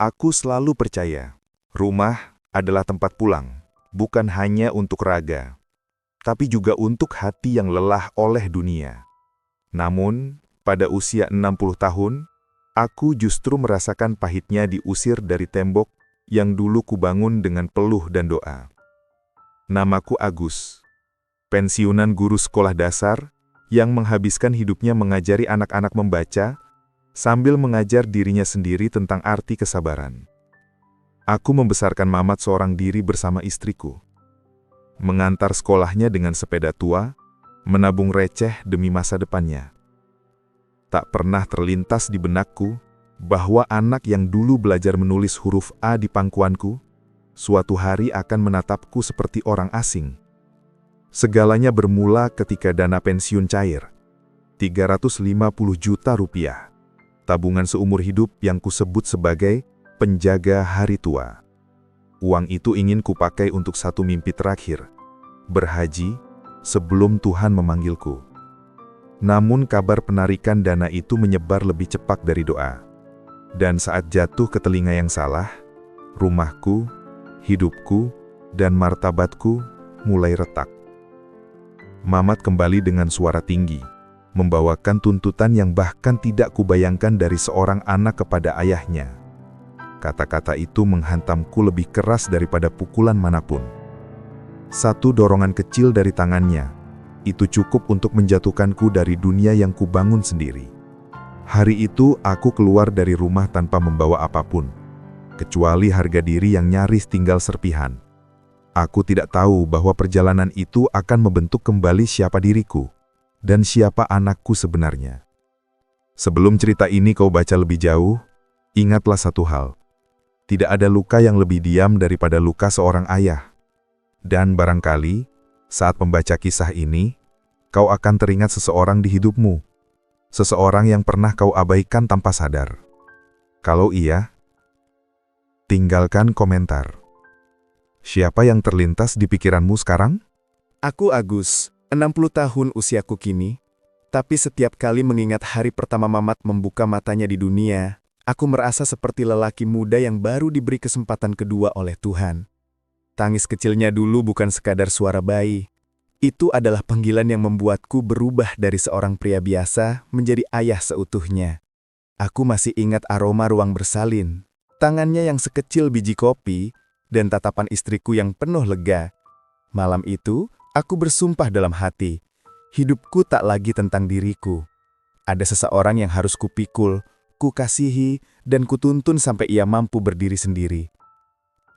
Aku selalu percaya, rumah adalah tempat pulang, bukan hanya untuk raga, tapi juga untuk hati yang lelah oleh dunia. Namun, pada usia 60 tahun, aku justru merasakan pahitnya diusir dari tembok yang dulu kubangun dengan peluh dan doa. Namaku Agus, pensiunan guru sekolah dasar yang menghabiskan hidupnya mengajari anak-anak membaca, sambil mengajar dirinya sendiri tentang arti kesabaran. Aku membesarkan Mamat seorang diri bersama istriku. Mengantar sekolahnya dengan sepeda tua, menabung receh demi masa depannya. Tak pernah terlintas di benakku bahwa anak yang dulu belajar menulis huruf A di pangkuanku, suatu hari akan menatapku seperti orang asing. Segalanya bermula ketika dana pensiun cair, 350 juta rupiah. Tabungan seumur hidup yang kusebut sebagai penjaga hari tua. Uang itu ingin kupakai untuk satu mimpi terakhir, berhaji sebelum Tuhan memanggilku. Namun kabar penarikan dana itu menyebar lebih cepat dari doa. Dan saat jatuh ke telinga yang salah, rumahku, hidupku, dan martabatku mulai retak. Mamat kembali dengan suara tinggi, membawakan tuntutan yang bahkan tidak kubayangkan dari seorang anak kepada ayahnya. Kata-kata itu menghantamku lebih keras daripada pukulan manapun. Satu dorongan kecil dari tangannya, itu cukup untuk menjatuhkanku dari dunia yang kubangun sendiri. Hari itu aku keluar dari rumah tanpa membawa apapun, kecuali harga diri yang nyaris tinggal serpihan. Aku tidak tahu bahwa perjalanan itu akan membentuk kembali siapa diriku dan siapa anakku sebenarnya. Sebelum cerita ini kau baca lebih jauh, ingatlah satu hal. Tidak ada luka yang lebih diam daripada luka seorang ayah. Dan barangkali, saat membaca kisah ini, kau akan teringat seseorang di hidupmu. Seseorang yang pernah kau abaikan tanpa sadar. Kalau iya, tinggalkan komentar. Siapa yang terlintas di pikiranmu sekarang? Aku Agus. 60 tahun usiaku kini, tapi setiap kali mengingat hari pertama Mamat membuka matanya di dunia, aku merasa seperti lelaki muda yang baru diberi kesempatan kedua oleh Tuhan. Tangis kecilnya dulu bukan sekadar suara bayi. Itu adalah panggilan yang membuatku berubah dari seorang pria biasa menjadi ayah seutuhnya. Aku masih ingat aroma ruang bersalin, tangannya yang sekecil biji kopi, dan tatapan istriku yang penuh lega. Malam itu, aku bersumpah dalam hati, hidupku tak lagi tentang diriku. Ada seseorang yang harus kupikul, kukasihi, dan kutuntun sampai ia mampu berdiri sendiri.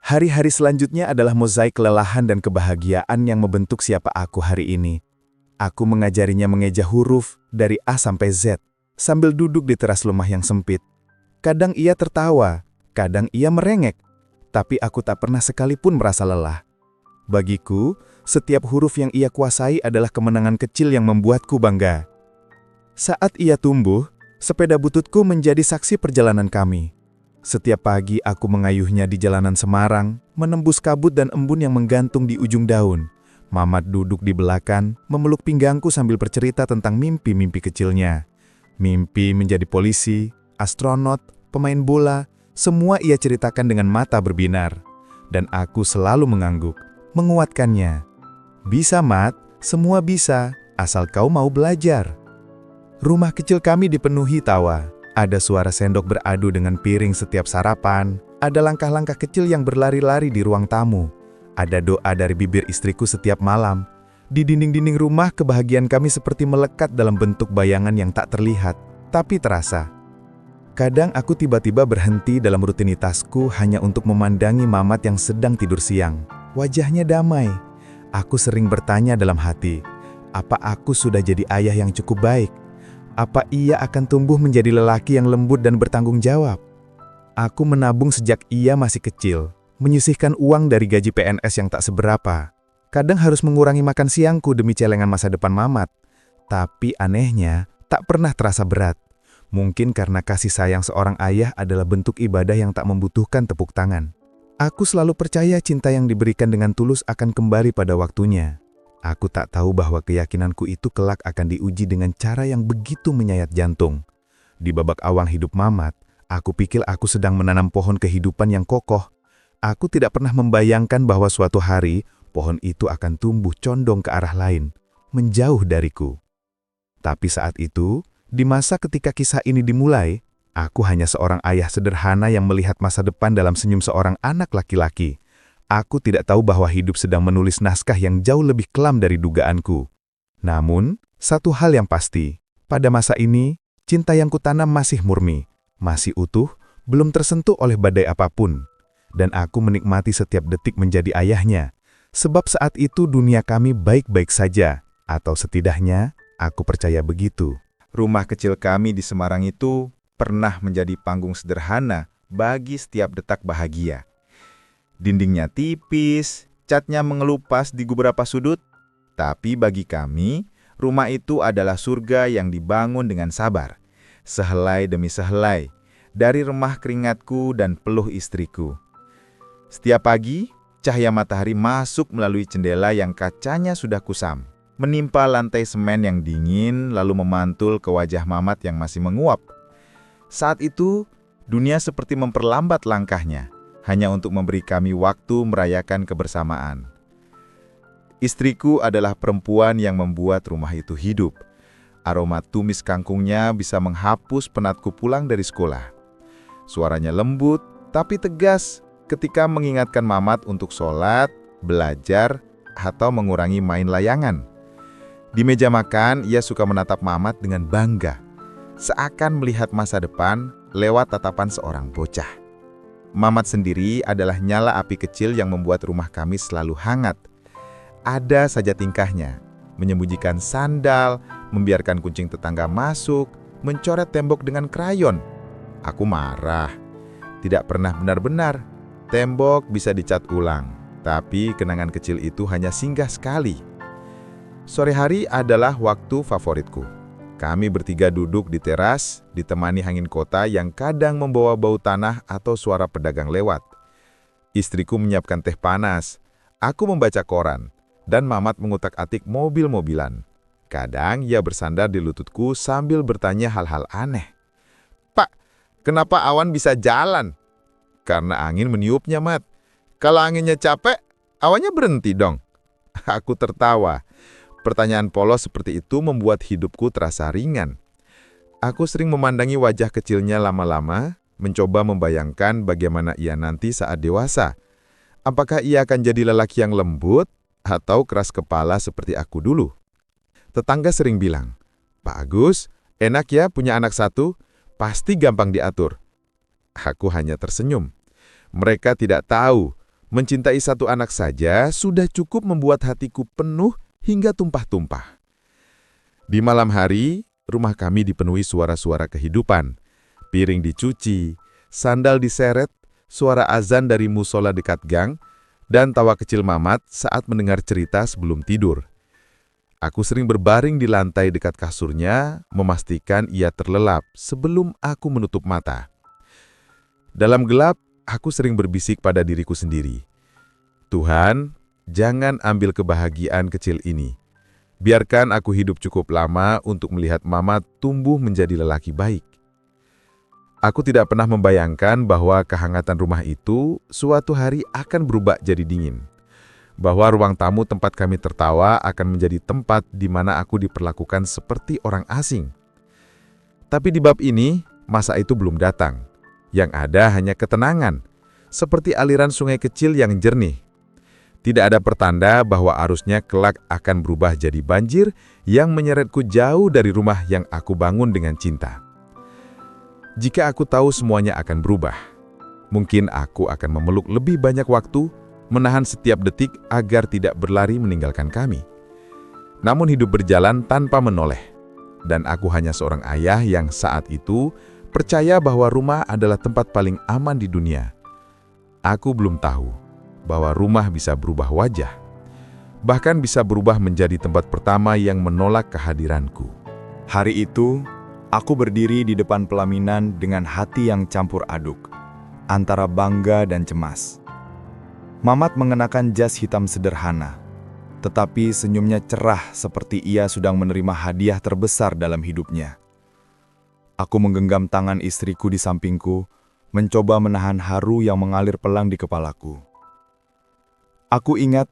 Hari-hari selanjutnya adalah mozaik kelelahan dan kebahagiaan yang membentuk siapa aku hari ini. Aku mengajarinya mengeja huruf dari A sampai Z, sambil duduk di teras rumah yang sempit. Kadang ia tertawa, kadang ia merengek, tapi aku tak pernah sekalipun merasa lelah. Bagiku, setiap huruf yang ia kuasai adalah kemenangan kecil yang membuatku bangga. Saat ia tumbuh, sepeda bututku menjadi saksi perjalanan kami. Setiap pagi aku mengayuhnya di jalanan Semarang, menembus kabut dan embun yang menggantung di ujung daun. Mamat duduk di belakang, memeluk pinggangku sambil bercerita tentang mimpi-mimpi kecilnya. Mimpi menjadi polisi, astronot, pemain bola, semua ia ceritakan dengan mata berbinar. Dan aku selalu mengangguk, menguatkannya. Bisa, Mat, semua bisa, asal kau mau belajar. Rumah kecil kami dipenuhi tawa. Ada suara sendok beradu dengan piring setiap sarapan. Ada langkah-langkah kecil yang berlari-lari di ruang tamu. Ada doa dari bibir istriku setiap malam. Di dinding-dinding rumah, kebahagiaan kami seperti melekat dalam bentuk bayangan yang tak terlihat, tapi terasa. Kadang aku tiba-tiba berhenti dalam rutinitasku hanya untuk memandangi Mamat yang sedang tidur siang. Wajahnya damai. Aku sering bertanya dalam hati, apa aku sudah jadi ayah yang cukup baik? Apa ia akan tumbuh menjadi lelaki yang lembut dan bertanggung jawab? Aku menabung sejak ia masih kecil, menyisihkan uang dari gaji PNS yang tak seberapa. Kadang harus mengurangi makan siangku demi celengan masa depan Mamat. Tapi anehnya, tak pernah terasa berat. Mungkin karena kasih sayang seorang ayah adalah bentuk ibadah yang tak membutuhkan tepuk tangan. Aku selalu percaya cinta yang diberikan dengan tulus akan kembali pada waktunya. Aku tak tahu bahwa keyakinanku itu kelak akan diuji dengan cara yang begitu menyayat jantung. Di babak awal hidup Mamat, Aku pikir aku sedang menanam pohon kehidupan yang kokoh. Aku tidak pernah membayangkan bahwa suatu hari pohon itu akan tumbuh condong ke arah lain, menjauh dariku. Tapi saat itu, di masa ketika kisah ini dimulai, aku hanya seorang ayah sederhana yang melihat masa depan dalam senyum seorang anak laki-laki. Aku tidak tahu bahwa hidup sedang menulis naskah yang jauh lebih kelam dari dugaanku. Namun, satu hal yang pasti, pada masa ini, cinta yang kutanam masih murni, masih utuh, belum tersentuh oleh badai apapun. Dan aku menikmati setiap detik menjadi ayahnya, sebab saat itu dunia kami baik-baik saja, atau setidaknya, aku percaya begitu. Rumah kecil kami di Semarang itu pernah menjadi panggung sederhana bagi setiap detak bahagia. Dindingnya tipis, catnya mengelupas di beberapa sudut, tapi bagi kami, rumah itu adalah surga yang dibangun dengan sabar, sehelai demi sehelai, dari remah keringatku dan peluh istriku. Setiap pagi, cahaya matahari masuk melalui jendela yang kacanya sudah kusam, menimpa lantai semen yang dingin lalu memantul ke wajah Mamat yang masih menguap. Saat itu, dunia seperti memperlambat langkahnya, hanya untuk memberi kami waktu merayakan kebersamaan. Istriku adalah perempuan yang membuat rumah itu hidup. Aroma tumis kangkungnya bisa menghapus penatku pulang dari sekolah. Suaranya lembut, tapi tegas ketika mengingatkan Mamat untuk sholat, belajar, atau mengurangi main layangan. Di meja makan, ia suka menatap Mamat dengan bangga, seakan melihat masa depan lewat tatapan seorang bocah. Mamat sendiri adalah nyala api kecil yang membuat rumah kami selalu hangat. Ada saja tingkahnya, menyembunyikan sandal, membiarkan kucing tetangga masuk, mencoret tembok dengan krayon. Aku marah. Tidak pernah benar-benar. Tembok bisa dicat ulang, tapi kenangan kecil itu hanya singgah sekali. Sore hari adalah waktu favoritku. Kami bertiga duduk di teras, ditemani angin kota yang kadang membawa bau tanah atau suara pedagang lewat. Istriku menyiapkan teh panas, aku membaca koran, dan Mamat mengutak-atik mobil-mobilan. Kadang ia bersandar di lututku sambil bertanya hal-hal aneh. "Pak, kenapa awan bisa jalan?" "Karena angin meniupnya, Mat. Kalau anginnya capek, awannya berhenti dong." Aku tertawa. Pertanyaan polos seperti itu membuat hidupku terasa ringan. Aku sering memandangi wajah kecilnya lama-lama, mencoba membayangkan bagaimana ia nanti saat dewasa. Apakah ia akan jadi lelaki yang lembut atau keras kepala seperti aku dulu? Tetangga sering bilang, "Pak Agus, enak ya punya anak satu, pasti gampang diatur." Aku hanya tersenyum. Mereka tidak tahu, mencintai satu anak saja sudah cukup membuat hatiku penuh hingga tumpah-tumpah. Di malam hari, rumah kami dipenuhi suara-suara kehidupan. Piring dicuci, sandal diseret, suara azan dari musola dekat gang, dan tawa kecil Mamat saat mendengar cerita sebelum tidur. Aku sering berbaring di lantai dekat kasurnya, memastikan ia terlelap sebelum aku menutup mata. Dalam gelap, aku sering berbisik pada diriku sendiri. "Tuhan, jangan ambil kebahagiaan kecil ini. Biarkan aku hidup cukup lama untuk melihat Mamat tumbuh menjadi lelaki baik." Aku tidak pernah membayangkan bahwa kehangatan rumah itu suatu hari akan berubah jadi dingin. Bahwa ruang tamu tempat kami tertawa akan menjadi tempat di mana aku diperlakukan seperti orang asing. Tapi di bab ini, masa itu belum datang. Yang ada hanya ketenangan, seperti aliran sungai kecil yang jernih. Tidak ada pertanda bahwa arusnya kelak akan berubah jadi banjir yang menyeretku jauh dari rumah yang aku bangun dengan cinta. Jika aku tahu semuanya akan berubah, mungkin aku akan memeluk lebih banyak waktu, menahan setiap detik agar tidak berlari meninggalkan kami. Namun hidup berjalan tanpa menoleh, dan aku hanya seorang ayah yang saat itu percaya bahwa rumah adalah tempat paling aman di dunia. Aku belum tahu bahwa rumah bisa berubah wajah, bahkan bisa berubah menjadi tempat pertama yang menolak kehadiranku. Hari itu, aku berdiri di depan pelaminan dengan hati yang campur aduk, antara bangga dan cemas. Mamat mengenakan jas hitam sederhana, tetapi senyumnya cerah seperti ia sedang menerima hadiah terbesar dalam hidupnya. Aku menggenggam tangan istriku di sampingku, mencoba menahan haru yang mengalir pelan di kepalaku. Aku ingat,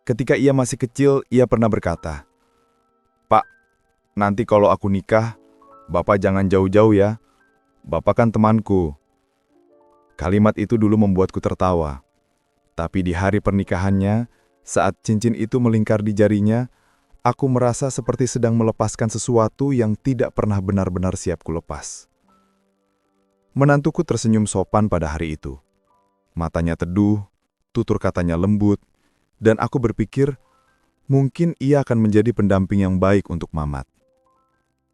ketika ia masih kecil, ia pernah berkata, "Pak, nanti kalau aku nikah, Bapak jangan jauh-jauh ya. Bapak kan temanku." Kalimat itu dulu membuatku tertawa. Tapi di hari pernikahannya, saat cincin itu melingkar di jarinya, aku merasa seperti sedang melepaskan sesuatu yang tidak pernah benar-benar siap kulepas. Menantuku tersenyum sopan pada hari itu. Matanya teduh, tutur katanya lembut, dan aku berpikir, mungkin ia akan menjadi pendamping yang baik untuk Mamat.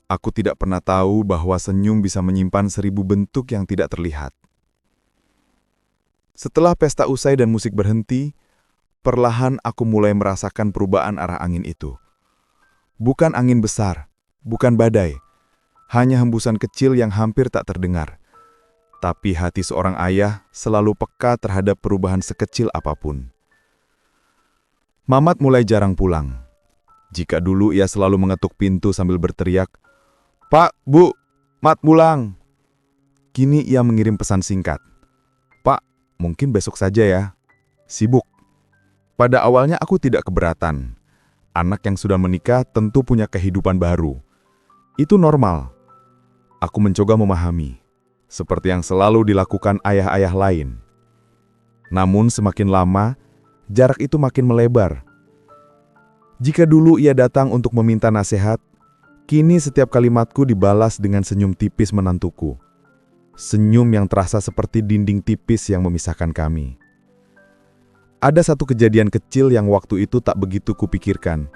Aku tidak pernah tahu bahwa senyum bisa menyimpan 1000 bentuk yang tidak terlihat. Setelah pesta usai dan musik berhenti, perlahan aku mulai merasakan perubahan arah angin itu. Bukan angin besar, bukan badai, hanya hembusan kecil yang hampir tak terdengar. Tapi hati seorang ayah selalu peka terhadap perubahan sekecil apapun. Mamat mulai jarang pulang. Jika dulu ia selalu mengetuk pintu sambil berteriak, "Pak, Bu, Mat pulang." Kini ia mengirim pesan singkat, "Pak, mungkin besok saja ya. Sibuk." Pada awalnya aku tidak keberatan. Anak yang sudah menikah tentu punya kehidupan baru. Itu normal. Aku mencoba memahami, seperti yang selalu dilakukan ayah-ayah lain. Namun semakin lama, jarak itu makin melebar. Jika dulu ia datang untuk meminta nasihat, kini setiap kalimatku dibalas dengan senyum tipis menantuku. Senyum yang terasa seperti dinding tipis yang memisahkan kami. Ada satu kejadian kecil yang waktu itu tak begitu kupikirkan,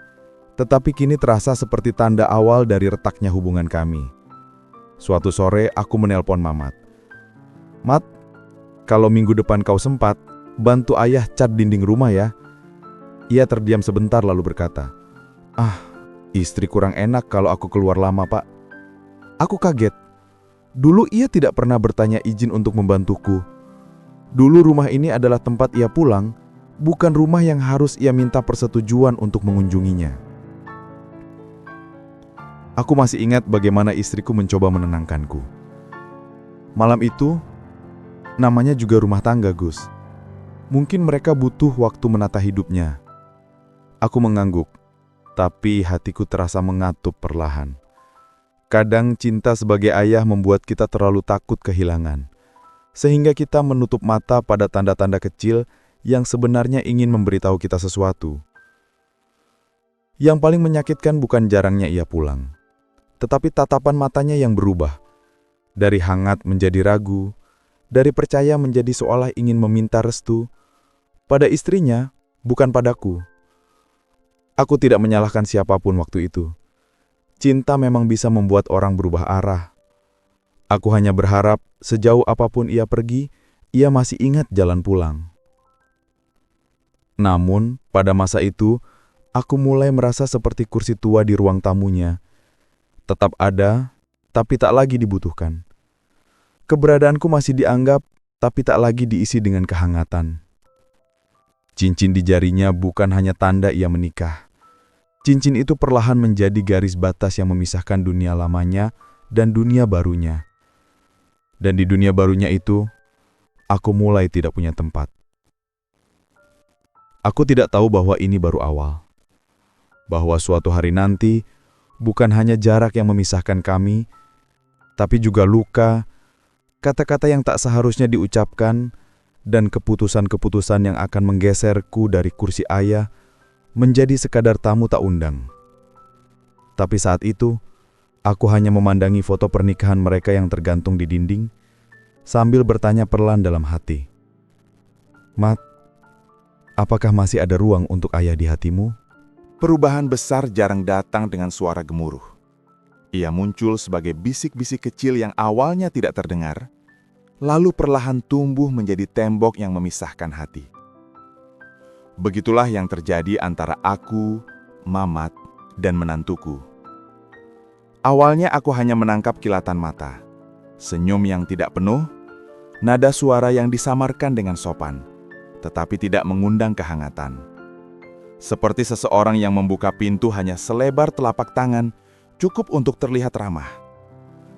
tetapi kini terasa seperti tanda awal dari retaknya hubungan kami. Suatu sore aku menelpon Mamat. "Mat, kalau minggu depan kau sempat, bantu ayah cat dinding rumah ya." Ia terdiam sebentar lalu berkata, "Istri kurang enak kalau aku keluar lama, Pak." Aku kaget. Dulu ia tidak pernah bertanya izin untuk membantuku. Dulu rumah ini adalah tempat ia pulang, bukan rumah yang harus ia minta persetujuan untuk mengunjunginya. Aku masih ingat bagaimana istriku mencoba menenangkanku. Malam itu, namanya juga rumah tangga, Gus. Mungkin mereka butuh waktu menata hidupnya. Aku mengangguk, tapi hatiku terasa mengatup perlahan. Kadang cinta sebagai ayah membuat kita terlalu takut kehilangan, sehingga kita menutup mata pada tanda-tanda kecil yang sebenarnya ingin memberitahu kita sesuatu. Yang paling menyakitkan bukan jarangnya ia pulang, tetapi tatapan matanya yang berubah. Dari hangat menjadi ragu, dari percaya menjadi seolah ingin meminta restu, pada istrinya, bukan padaku. Aku tidak menyalahkan siapapun waktu itu. Cinta memang bisa membuat orang berubah arah. Aku hanya berharap sejauh apapun ia pergi, ia masih ingat jalan pulang. Namun, pada masa itu, aku mulai merasa seperti kursi tua di ruang tamunya. Tetap ada, tapi tak lagi dibutuhkan. Keberadaanku masih dianggap, tapi tak lagi diisi dengan kehangatan. Cincin di jarinya bukan hanya tanda ia menikah. Cincin itu perlahan menjadi garis batas yang memisahkan dunia lamanya dan dunia barunya. Dan di dunia barunya itu, aku mulai tidak punya tempat. Aku tidak tahu bahwa ini baru awal. Bahwa suatu hari nanti, bukan hanya jarak yang memisahkan kami, tapi juga luka, kata-kata yang tak seharusnya diucapkan, dan keputusan-keputusan yang akan menggeserku dari kursi ayah menjadi sekadar tamu tak undang. Tapi saat itu, aku hanya memandangi foto pernikahan mereka yang tergantung di dinding, sambil bertanya perlahan dalam hati, "Mat, apakah masih ada ruang untuk ayah di hatimu?" Perubahan besar jarang datang dengan suara gemuruh. Ia muncul sebagai bisik-bisik kecil yang awalnya tidak terdengar, lalu perlahan tumbuh menjadi tembok yang memisahkan hati. Begitulah yang terjadi antara aku, Mamat, dan menantuku. Awalnya aku hanya menangkap kilatan mata, senyum yang tidak penuh, nada suara yang disamarkan dengan sopan, tetapi tidak mengundang kehangatan. Seperti seseorang yang membuka pintu hanya selebar telapak tangan, cukup untuk terlihat ramah.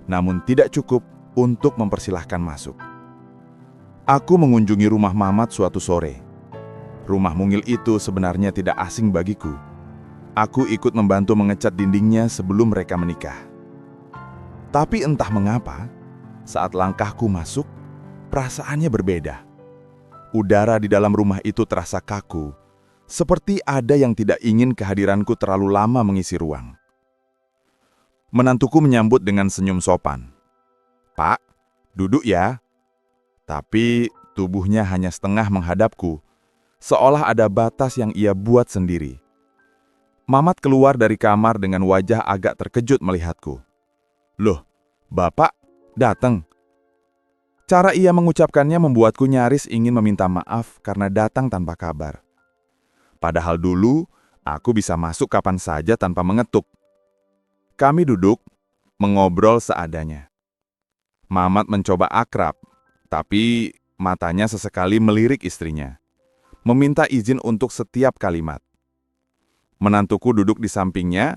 namun tidak cukup untuk mempersilahkan masuk. Aku mengunjungi rumah Mamat suatu sore. Rumah mungil itu sebenarnya tidak asing bagiku. Aku ikut membantu mengecat dindingnya sebelum mereka menikah. Tapi entah mengapa, saat langkahku masuk, perasaannya berbeda. Udara di dalam rumah itu terasa kaku, seperti ada yang tidak ingin kehadiranku terlalu lama mengisi ruang. Menantuku menyambut dengan senyum sopan. "Pak, duduk ya." Tapi tubuhnya hanya setengah menghadapku, seolah ada batas yang ia buat sendiri. Mamat keluar dari kamar dengan wajah agak terkejut melihatku. "Loh, Bapak datang?" Cara ia mengucapkannya membuatku nyaris ingin meminta maaf karena datang tanpa kabar. Padahal dulu, aku bisa masuk kapan saja tanpa mengetuk. Kami duduk, mengobrol seadanya. Mamat mencoba akrab, tapi matanya sesekali melirik istrinya, meminta izin untuk setiap kalimat. Menantuku duduk di sampingnya,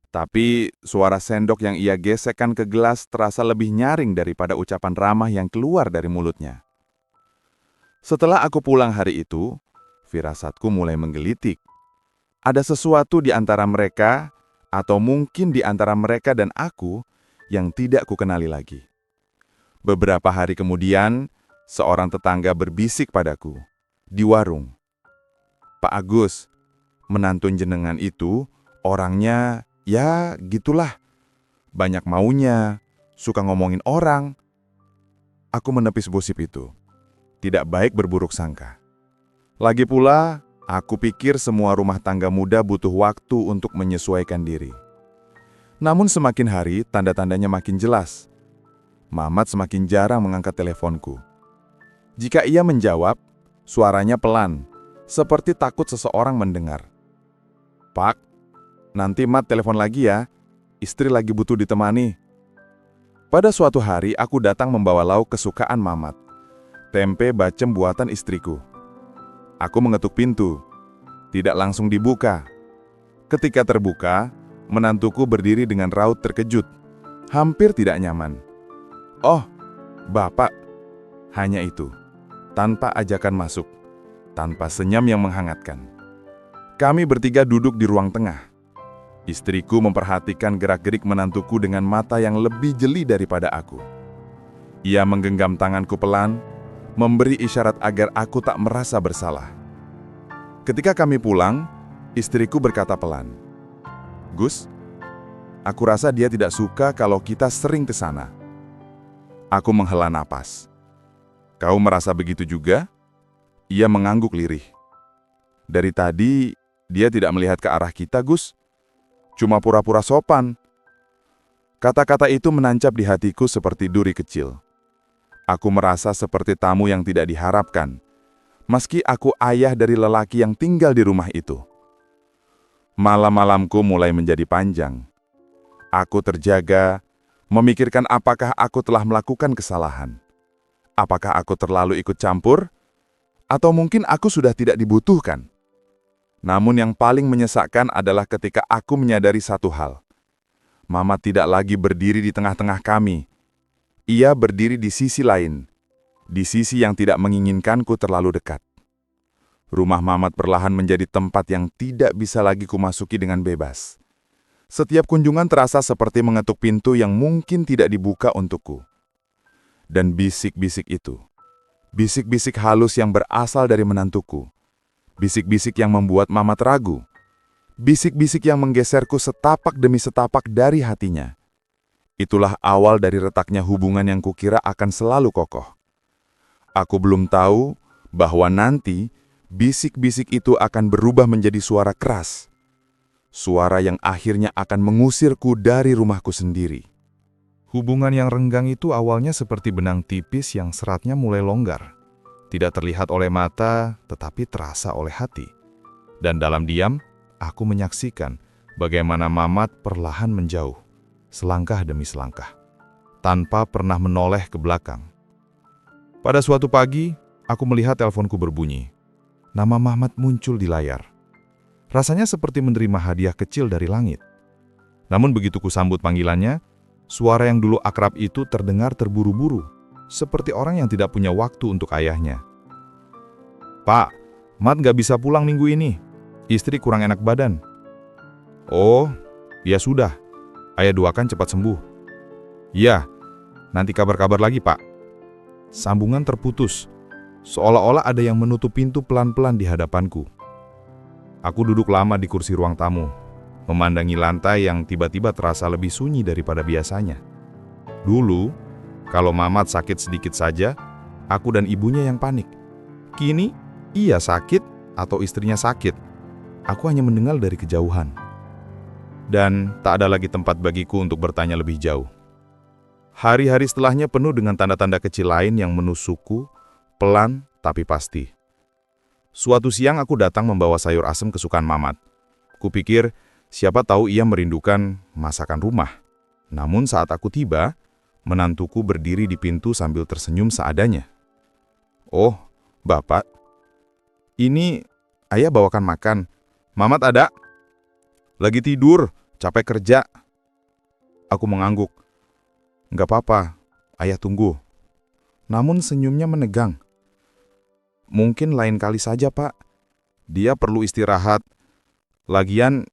tapi suara sendok yang ia gesekkan ke gelas terasa lebih nyaring daripada ucapan ramah yang keluar dari mulutnya. Setelah aku pulang hari itu, firasatku mulai menggelitik. Ada sesuatu di antara mereka, atau mungkin di antara mereka dan aku, yang tidak kukenali lagi. Beberapa hari kemudian, seorang tetangga berbisik padaku, di warung. "Pak Agus, menantu jenengan itu, orangnya, ya gitulah. Banyak maunya, suka ngomongin orang." Aku menepis gosip itu. Tidak baik berburuk sangka. Lagi pula, aku pikir semua rumah tangga muda butuh waktu untuk menyesuaikan diri. Namun semakin hari, tanda-tandanya makin jelas. Mamat semakin jarang mengangkat teleponku. Jika ia menjawab, suaranya pelan, seperti takut seseorang mendengar. "Pak, nanti Mat telepon lagi ya, istri lagi butuh ditemani." Pada suatu hari, aku datang membawa lauk kesukaan Mamat, tempe bacem buatan istriku. Aku mengetuk pintu, tidak langsung dibuka. Ketika terbuka, menantuku berdiri dengan raut terkejut, hampir tidak nyaman. "Oh, Bapak." Hanya itu, tanpa ajakan masuk, tanpa senyum yang menghangatkan. Kami bertiga duduk di ruang tengah. Istriku memperhatikan gerak-gerik menantuku dengan mata yang lebih jeli daripada aku. Ia menggenggam tanganku pelan, memberi isyarat agar aku tak merasa bersalah. Ketika kami pulang, istriku berkata pelan, "Gus, aku rasa dia tidak suka kalau kita sering ke sana." Aku menghela napas. "Kau merasa begitu juga?" Ia mengangguk lirih. "Dari tadi, dia tidak melihat ke arah kita, Gus. Cuma pura-pura sopan." Kata-kata itu menancap di hatiku seperti duri kecil. Aku merasa seperti tamu yang tidak diharapkan, meski aku ayah dari lelaki yang tinggal di rumah itu. Malam-malamku mulai menjadi panjang. Aku terjaga, memikirkan apakah aku telah melakukan kesalahan. Apakah aku terlalu ikut campur? Atau mungkin aku sudah tidak dibutuhkan? Namun yang paling menyesakkan adalah ketika aku menyadari satu hal. Mamat tidak lagi berdiri di tengah-tengah kami. Ia berdiri di sisi lain, di sisi yang tidak menginginkanku terlalu dekat. Rumah Mamat perlahan menjadi tempat yang tidak bisa lagi kumasuki dengan bebas. Setiap kunjungan terasa seperti mengetuk pintu yang mungkin tidak dibuka untukku. Dan bisik-bisik itu, bisik-bisik halus yang berasal dari menantuku, bisik-bisik yang membuat Mamat ragu, bisik-bisik yang menggeserku setapak demi setapak dari hatinya. Itulah awal dari retaknya hubungan yang kukira akan selalu kokoh. Aku belum tahu bahwa nanti bisik-bisik itu akan berubah menjadi suara keras. Suara yang akhirnya akan mengusirku dari rumahku sendiri. Hubungan yang renggang itu awalnya seperti benang tipis yang seratnya mulai longgar. Tidak terlihat oleh mata, tetapi terasa oleh hati. Dan dalam diam, aku menyaksikan bagaimana Mamat perlahan menjauh, selangkah demi selangkah, tanpa pernah menoleh ke belakang. Pada suatu pagi, aku melihat teleponku berbunyi. Nama Mamat muncul di layar. Rasanya seperti menerima hadiah kecil dari langit. Namun begitu kusambut panggilannya, Suara yang dulu akrab itu terdengar terburu-buru, seperti orang yang tidak punya waktu untuk ayahnya. "Pak, Mat gak bisa pulang minggu ini. Istri kurang enak badan." "Oh, ya sudah. Ayah doakan cepat sembuh." "Ya, nanti kabar-kabar lagi, Pak." Sambungan terputus, seolah-olah ada yang menutup pintu pelan-pelan di hadapanku. Aku duduk lama di kursi ruang tamu, memandangi lantai yang tiba-tiba terasa lebih sunyi daripada biasanya. Dulu, kalau Mamat sakit sedikit saja, aku dan ibunya yang panik. Kini, ia sakit atau istrinya sakit. Aku hanya mendengar dari kejauhan. Dan tak ada lagi tempat bagiku untuk bertanya lebih jauh. Hari-hari setelahnya penuh dengan tanda-tanda kecil lain yang menusukku, pelan tapi pasti. Suatu siang aku datang membawa sayur asem kesukaan Mamat. Kupikir, siapa tahu ia merindukan masakan rumah. Namun saat aku tiba, menantuku berdiri di pintu sambil tersenyum seadanya. "Oh, Bapak, ini Ayah bawakan makan. Mamat ada?" "Lagi tidur, capek kerja." Aku mengangguk. "Nggak apa-apa, Ayah tunggu." Namun senyumnya menegang. "Mungkin lain kali saja, Pak. Dia perlu istirahat. Lagian,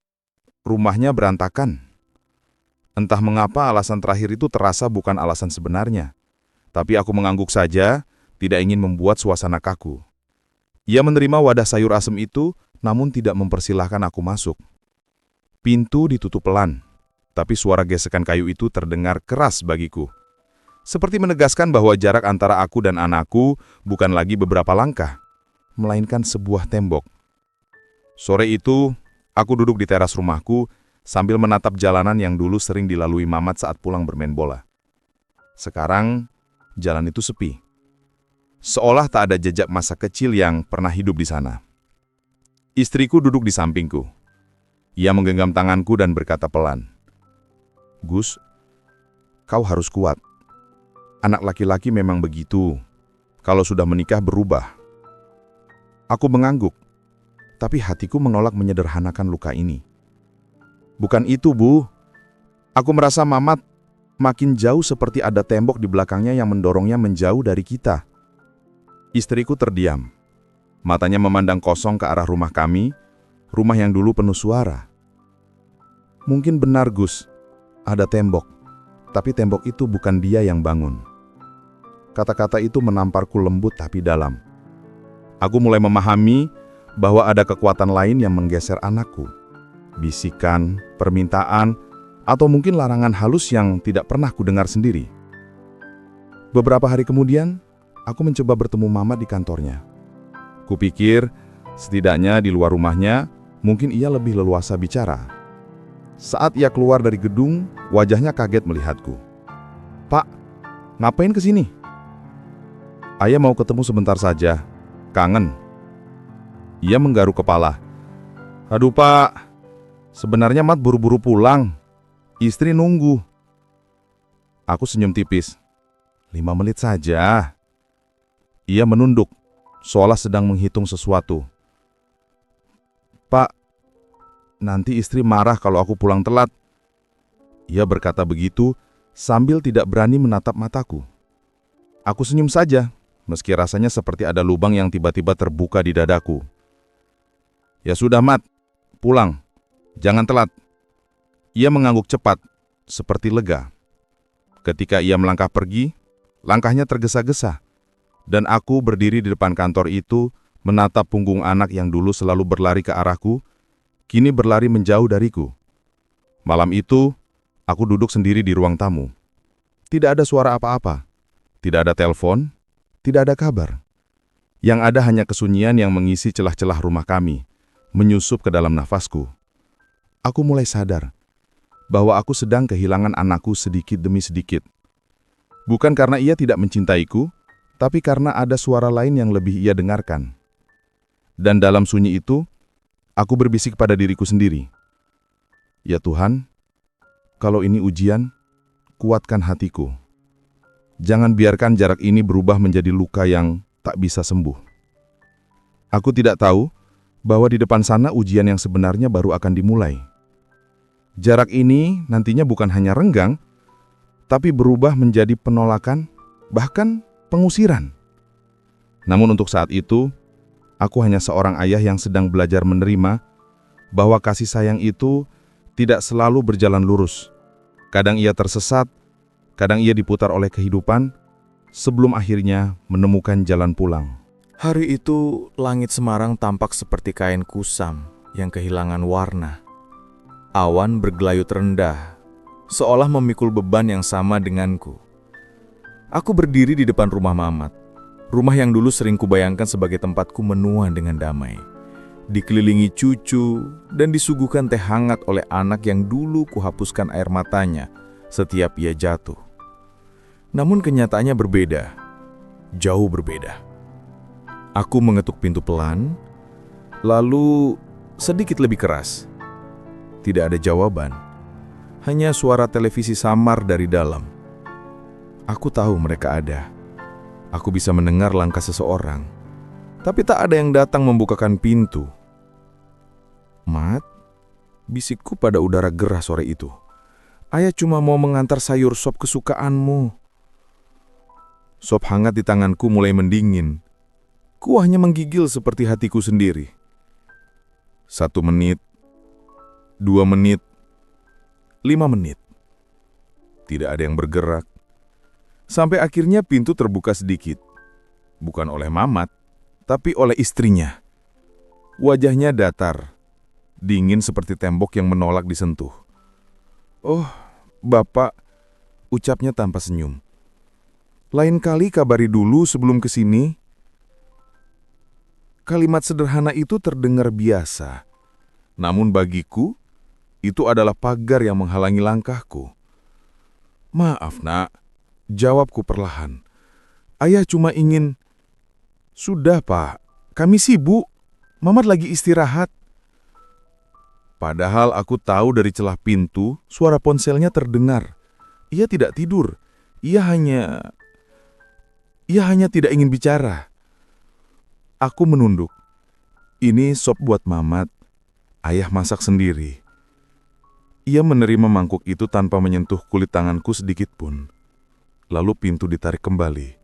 rumahnya berantakan." Entah mengapa alasan terakhir itu terasa bukan alasan sebenarnya. Tapi aku mengangguk saja, tidak ingin membuat suasana kaku. Ia menerima wadah sayur asem itu, namun tidak mempersilahkan aku masuk. Pintu ditutup pelan, tapi suara gesekan kayu itu terdengar keras bagiku. Seperti menegaskan bahwa jarak antara aku dan anakku bukan lagi beberapa langkah, melainkan sebuah tembok. Sore itu, aku duduk di teras rumahku sambil menatap jalanan yang dulu sering dilalui Mamat saat pulang bermain bola. Sekarang, jalan itu sepi. Seolah tak ada jejak masa kecil yang pernah hidup di sana. Istriku duduk di sampingku. Ia menggenggam tanganku dan berkata pelan, "Gus, kau harus kuat. Anak laki-laki memang begitu. Kalau sudah menikah berubah." Aku mengangguk, tapi hatiku menolak menyederhanakan luka ini. "Bukan itu, Bu. Aku merasa Mamat makin jauh seperti ada tembok di belakangnya yang mendorongnya menjauh dari kita." Istriku terdiam. Matanya memandang kosong ke arah rumah kami, rumah yang dulu penuh suara. "Mungkin benar, Gus. Ada tembok. Tapi tembok itu bukan dia yang bangun." Kata-kata itu menamparku lembut tapi dalam. Aku mulai memahami bahwa ada kekuatan lain yang menggeser anakku. Bisikan, permintaan, atau mungkin larangan halus yang tidak pernah kudengar sendiri. Beberapa hari kemudian, aku mencoba bertemu Mamat di kantornya. Kupikir, setidaknya di luar rumahnya, mungkin ia lebih leluasa bicara. Saat ia keluar dari gedung, wajahnya kaget melihatku. "Pak, ngapain kesini?" "Ayah mau ketemu sebentar saja. Kangen." Ia menggaruk kepala. "Aduh, Pak. Sebenarnya Mat buru-buru pulang. Istri nunggu." Aku senyum tipis. 5 menit saja." Ia menunduk, seolah sedang menghitung sesuatu. "Pak, nanti istri marah kalau aku pulang telat." Ia berkata begitu sambil tidak berani menatap mataku. Aku senyum saja, meski rasanya seperti ada lubang yang tiba-tiba terbuka di dadaku. "Ya sudah, Mat. Pulang. Jangan telat." Ia mengangguk cepat, seperti lega. Ketika ia melangkah pergi, langkahnya tergesa-gesa, dan aku berdiri di depan kantor itu, menatap punggung anak yang dulu selalu berlari ke arahku, kini berlari menjauh dariku. Malam itu, aku duduk sendiri di ruang tamu. Tidak ada suara apa-apa, tidak ada telepon, tidak ada kabar. Yang ada hanya kesunyian yang mengisi celah-celah rumah kami, menyusup ke dalam nafasku. Aku mulai sadar bahwa aku sedang kehilangan anakku sedikit demi sedikit. Bukan karena ia tidak mencintaiku, tapi karena ada suara lain yang lebih ia dengarkan. Dan dalam sunyi itu, aku berbisik pada diriku sendiri. "Ya Tuhan, kalau ini ujian, kuatkan hatiku. Jangan biarkan jarak ini berubah menjadi luka yang tak bisa sembuh." Aku tidak tahu bahwa di depan sana ujian yang sebenarnya baru akan dimulai. Jarak ini nantinya bukan hanya renggang, tapi berubah menjadi penolakan, bahkan pengusiran. Namun untuk saat itu, aku hanya seorang ayah yang sedang belajar menerima bahwa kasih sayang itu tidak selalu berjalan lurus. Kadang ia tersesat, kadang ia diputar oleh kehidupan, sebelum akhirnya menemukan jalan pulang. Hari itu, langit Semarang tampak seperti kain kusam yang kehilangan warna. Awan bergelayut rendah, seolah memikul beban yang sama denganku. Aku berdiri di depan rumah Mamat, rumah yang dulu sering kubayangkan sebagai tempatku menua dengan damai. Dikelilingi cucu dan disuguhkan teh hangat oleh anak yang dulu kuhapuskan air matanya setiap ia jatuh. Namun kenyataannya berbeda, jauh berbeda. Aku mengetuk pintu pelan, lalu sedikit lebih keras. Tidak ada jawaban, hanya suara televisi samar dari dalam. Aku tahu mereka ada. Aku bisa mendengar langkah seseorang, tapi tak ada yang datang membukakan pintu. "Mat," bisikku pada udara gerah sore itu. "Ayah cuma mau mengantar sayur sop kesukaanmu." Sop hangat di tanganku mulai mendingin. Kuahnya menggigil seperti hatiku sendiri. 1 menit, 2 menit, 5 menit. Tidak ada yang bergerak. Sampai akhirnya pintu terbuka sedikit. Bukan oleh Mamat, tapi oleh istrinya. Wajahnya datar, dingin seperti tembok yang menolak disentuh. "Oh, Bapak," ucapnya tanpa senyum. "Lain kali kabari dulu sebelum kesini." Kalimat sederhana itu terdengar biasa, namun bagiku, itu adalah pagar yang menghalangi langkahku. "Maaf, Nak," jawabku perlahan. "Ayah cuma ingin..." "Sudah, Pak. Kami sibuk. Mamat lagi istirahat." Padahal aku tahu dari celah pintu, suara ponselnya terdengar. Ia tidak tidur. Ia hanya tidak ingin bicara. Aku menunduk. "Ini sop buat Mamat. Ayah masak sendiri." Ia menerima mangkuk itu tanpa menyentuh kulit tanganku sedikit pun. Lalu pintu ditarik kembali.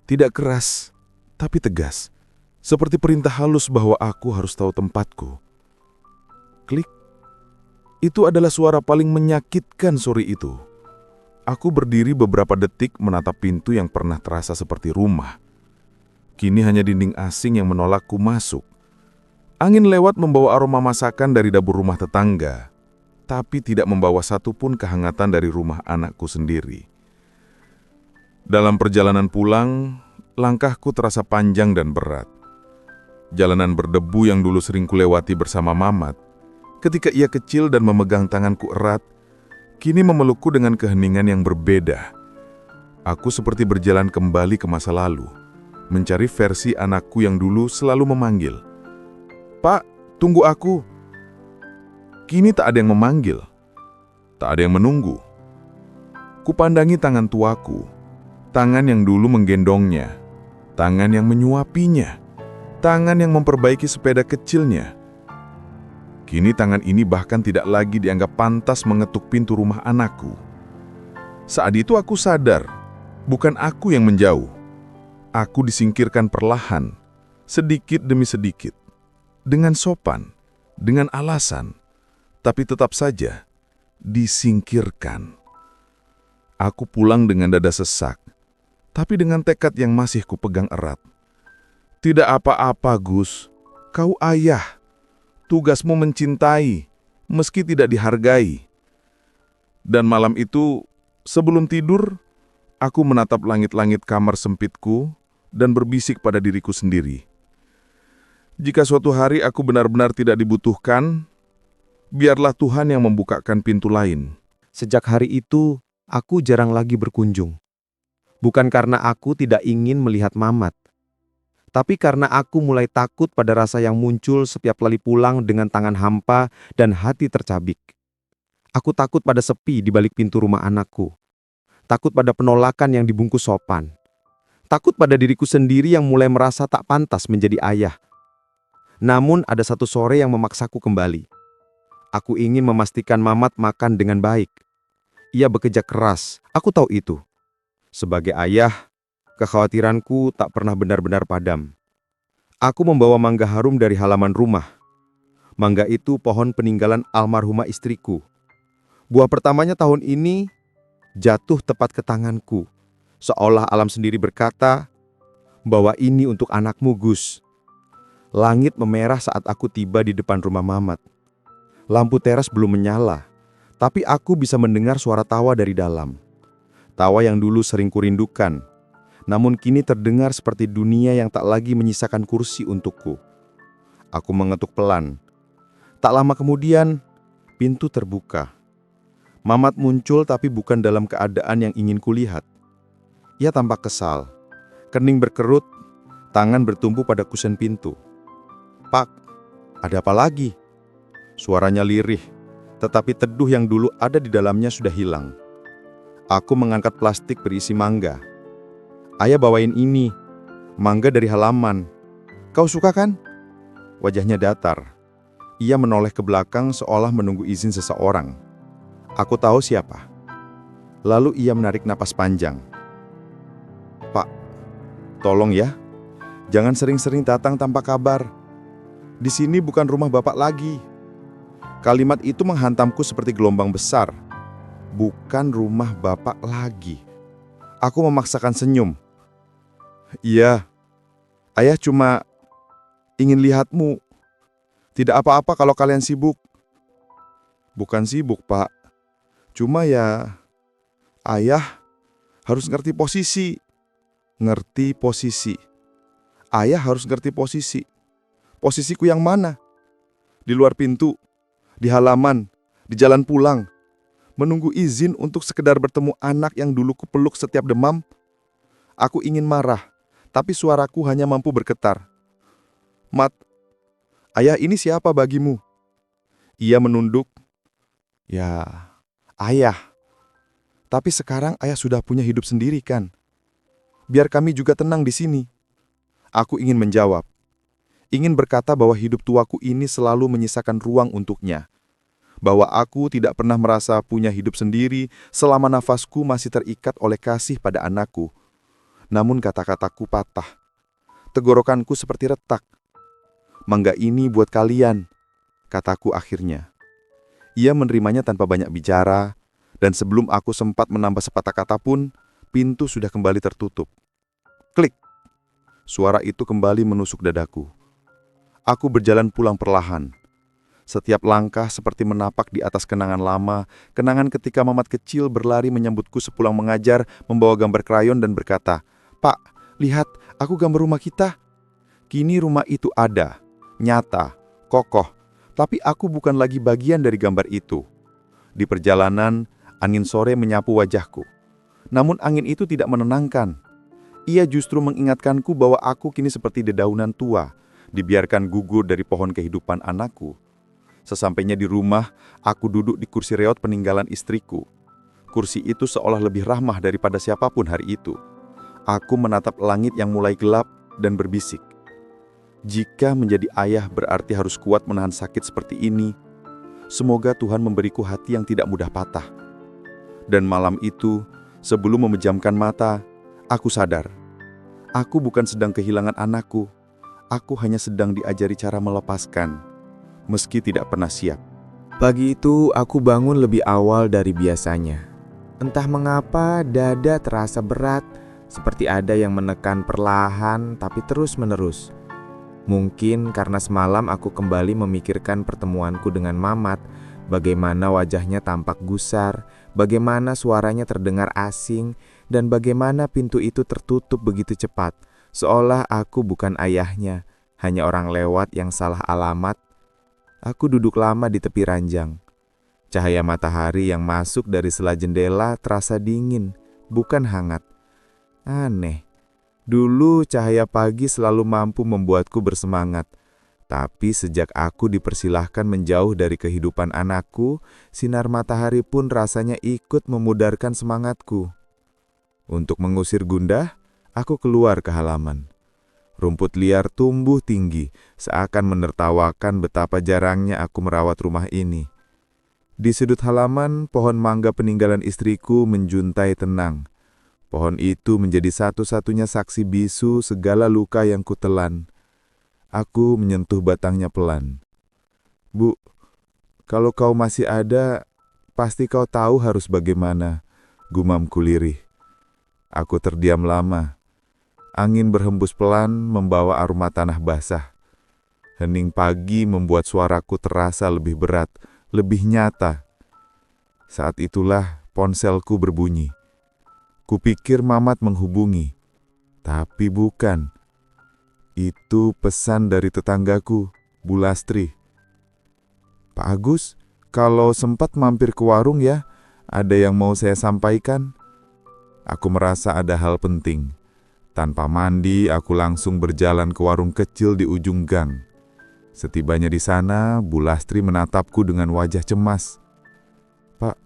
Tidak keras, tapi tegas. Seperti perintah halus bahwa aku harus tahu tempatku. Klik. Itu adalah suara paling menyakitkan sore itu. Aku berdiri beberapa detik menatap pintu yang pernah terasa seperti rumah. Kini hanya dinding asing yang menolakku masuk. Angin lewat membawa aroma masakan dari dapur rumah tetangga, tapi tidak membawa satupun kehangatan dari rumah anakku sendiri. Dalam perjalanan pulang, langkahku terasa panjang dan berat. Jalanan berdebu yang dulu sering kulewati bersama Mamat, ketika ia kecil dan memegang tanganku erat, kini memelukku dengan keheningan yang berbeda. Aku seperti berjalan kembali ke masa lalu, mencari versi anakku yang dulu selalu memanggil, "Pak, tunggu aku." Kini tak ada yang memanggil, tak ada yang menunggu. Kupandangi tangan tuaku, tangan yang dulu menggendongnya, tangan yang menyuapinya, tangan yang memperbaiki sepeda kecilnya. Kini tangan ini bahkan tidak lagi dianggap pantas mengetuk pintu rumah anakku. Saat itu aku sadar, bukan aku yang menjauh. Aku disingkirkan perlahan, sedikit demi sedikit, dengan sopan, dengan alasan, tapi tetap saja disingkirkan. Aku pulang dengan dada sesak, tapi dengan tekad yang masih kupegang erat. "Tidak apa-apa, Gus. Kau ayah. Tugasmu mencintai, meski tidak dihargai." Dan malam itu, sebelum tidur, aku menatap langit-langit kamar sempitku dan berbisik pada diriku sendiri. Jika suatu hari aku benar-benar tidak dibutuhkan, biarlah Tuhan yang membukakan pintu lain. Sejak hari itu, aku jarang lagi berkunjung. Bukan karena aku tidak ingin melihat Mamat, tapi karena aku mulai takut pada rasa yang muncul setiap kali pulang dengan tangan hampa dan hati tercabik. Aku takut pada sepi di balik pintu rumah anakku. Takut pada penolakan yang dibungkus sopan. Takut pada diriku sendiri yang mulai merasa tak pantas menjadi ayah. Namun ada satu sore yang memaksaku kembali. Aku ingin memastikan Mamat makan dengan baik. Ia bekerja keras, aku tahu itu. Sebagai ayah, kekhawatiranku tak pernah benar-benar padam. Aku membawa mangga harum dari halaman rumah. Mangga itu pohon peninggalan almarhumah istriku. Buah pertamanya tahun ini jatuh tepat ke tanganku, seolah alam sendiri berkata, bahwa ini untuk anakmu, Gus. Langit memerah saat aku tiba di depan rumah Mamat. Lampu teras belum menyala, tapi aku bisa mendengar suara tawa dari dalam. Tawa yang dulu sering kurindukan, namun kini terdengar seperti dunia yang tak lagi menyisakan kursi untukku. Aku mengetuk pelan. Tak lama kemudian, pintu terbuka. Mamat muncul tapi bukan dalam keadaan yang ingin kulihat. Ia tampak kesal. Kening berkerut, tangan bertumpu pada kusen pintu. "Pak, ada apa lagi?" Suaranya lirih, tetapi teduh yang dulu ada di dalamnya sudah hilang. Aku mengangkat plastik berisi mangga. "Ayah bawain ini, mangga dari halaman. Kau suka kan?" Wajahnya datar. Ia menoleh ke belakang seolah menunggu izin seseorang. Aku tahu siapa. Lalu ia menarik napas panjang. "Pak, tolong ya, jangan sering-sering datang tanpa kabar. Di sini bukan rumah Bapak lagi." Kalimat itu menghantamku seperti gelombang besar. Bukan rumah Bapak lagi. Aku memaksakan senyum. "Iya, Ayah cuma ingin lihatmu. Tidak apa-apa kalau kalian sibuk." "Bukan sibuk, Pak. Cuma ya, Ayah harus ngerti posisi." "Ngerti posisi? Ayah harus ngerti posisi. Posisiku yang mana? Di luar pintu, di halaman, di jalan pulang, menunggu izin untuk sekedar bertemu anak yang dulu kupeluk setiap demam." Aku ingin marah, tapi suaraku hanya mampu bergetar. "Mat, Ayah ini siapa bagimu?" Ia menunduk. "Ya, Ayah. Tapi sekarang Ayah sudah punya hidup sendiri kan? Biar kami juga tenang di sini." Aku ingin menjawab. Ingin berkata bahwa hidup tuaku ini selalu menyisakan ruang untuknya. Bahwa aku tidak pernah merasa punya hidup sendiri selama nafasku masih terikat oleh kasih pada anakku. Namun kata-kataku patah. Tenggorokanku seperti retak. "Mangga ini buat kalian," kataku akhirnya. Ia menerimanya tanpa banyak bicara, dan sebelum aku sempat menambah sepatah kata pun, pintu sudah kembali tertutup. Klik! Suara itu kembali menusuk dadaku. Aku berjalan pulang perlahan. Setiap langkah seperti menapak di atas kenangan lama, kenangan ketika Mamat kecil berlari menyambutku sepulang mengajar, membawa gambar krayon dan berkata, "Pak, lihat, aku gambar rumah kita." Kini rumah itu ada, nyata, kokoh, tapi aku bukan lagi bagian dari gambar itu. Di perjalanan, angin sore menyapu wajahku. Namun angin itu tidak menenangkan. Ia justru mengingatkanku bahwa aku kini seperti dedaunan tua, dibiarkan gugur dari pohon kehidupan anakku. Sesampainya di rumah, aku duduk di kursi reot peninggalan istriku. Kursi itu seolah lebih ramah daripada siapapun hari itu. Aku menatap langit yang mulai gelap dan berbisik. Jika menjadi ayah berarti harus kuat menahan sakit seperti ini, semoga Tuhan memberiku hati yang tidak mudah patah. Dan malam itu, sebelum memejamkan mata, aku sadar. Aku bukan sedang kehilangan anakku. Aku hanya sedang diajari cara melepaskan, meski tidak pernah siap. Pagi itu aku bangun lebih awal dari biasanya. Entah mengapa dada terasa berat, seperti ada yang menekan perlahan tapi terus-menerus. Mungkin karena semalam aku kembali memikirkan pertemuanku dengan Mamat, bagaimana wajahnya tampak gusar, bagaimana suaranya terdengar asing, dan bagaimana pintu itu tertutup begitu cepat, seolah aku bukan ayahnya, hanya orang lewat yang salah alamat. Aku duduk lama di tepi ranjang. Cahaya matahari yang masuk dari sela jendela terasa dingin, bukan hangat. Aneh. Dulu cahaya pagi selalu mampu membuatku bersemangat. Tapi sejak aku dipersilahkan menjauh dari kehidupan anakku, sinar matahari pun rasanya ikut memudarkan semangatku. Untuk mengusir gundah, aku keluar ke halaman. Rumput liar tumbuh tinggi, seakan menertawakan betapa jarangnya aku merawat rumah ini. Di sudut halaman, pohon mangga peninggalan istriku menjuntai tenang. Pohon itu menjadi satu-satunya saksi bisu segala luka yang kutelan. Aku menyentuh batangnya pelan. Bu, kalau kau masih ada, pasti kau tahu harus bagaimana, gumamku lirih. Aku terdiam lama. Angin berhembus pelan membawa aroma tanah basah. Hening pagi membuat suaraku terasa lebih berat, lebih nyata. Saat itulah ponselku berbunyi. Kupikir Mamat menghubungi, tapi bukan. Itu pesan dari tetanggaku, Bu Lastri. Pak Agus, kalau sempat mampir ke warung ya, ada yang mau saya sampaikan. Aku merasa ada hal penting. Tanpa mandi, aku langsung berjalan ke warung kecil di ujung gang. Setibanya di sana, Bu Lastri menatapku dengan wajah cemas. Pak,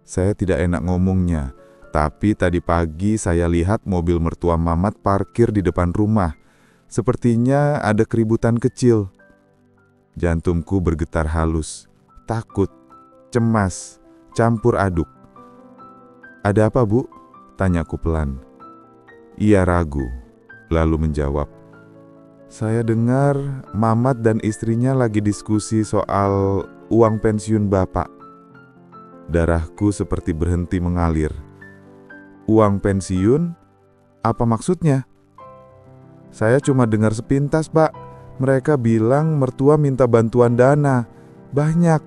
saya tidak enak ngomongnya, tapi tadi pagi saya lihat mobil mertua Mamat parkir di depan rumah. Sepertinya ada keributan kecil. Jantungku bergetar halus, takut, cemas, campur aduk. Ada apa, Bu? Tanyaku pelan. Ia ragu, lalu menjawab. Saya dengar Mamat dan istrinya lagi diskusi soal uang pensiun Bapak. Darahku seperti berhenti mengalir. Uang pensiun? Apa maksudnya? Saya cuma dengar sepintas, Pak. Mereka bilang mertua minta bantuan dana. Banyak.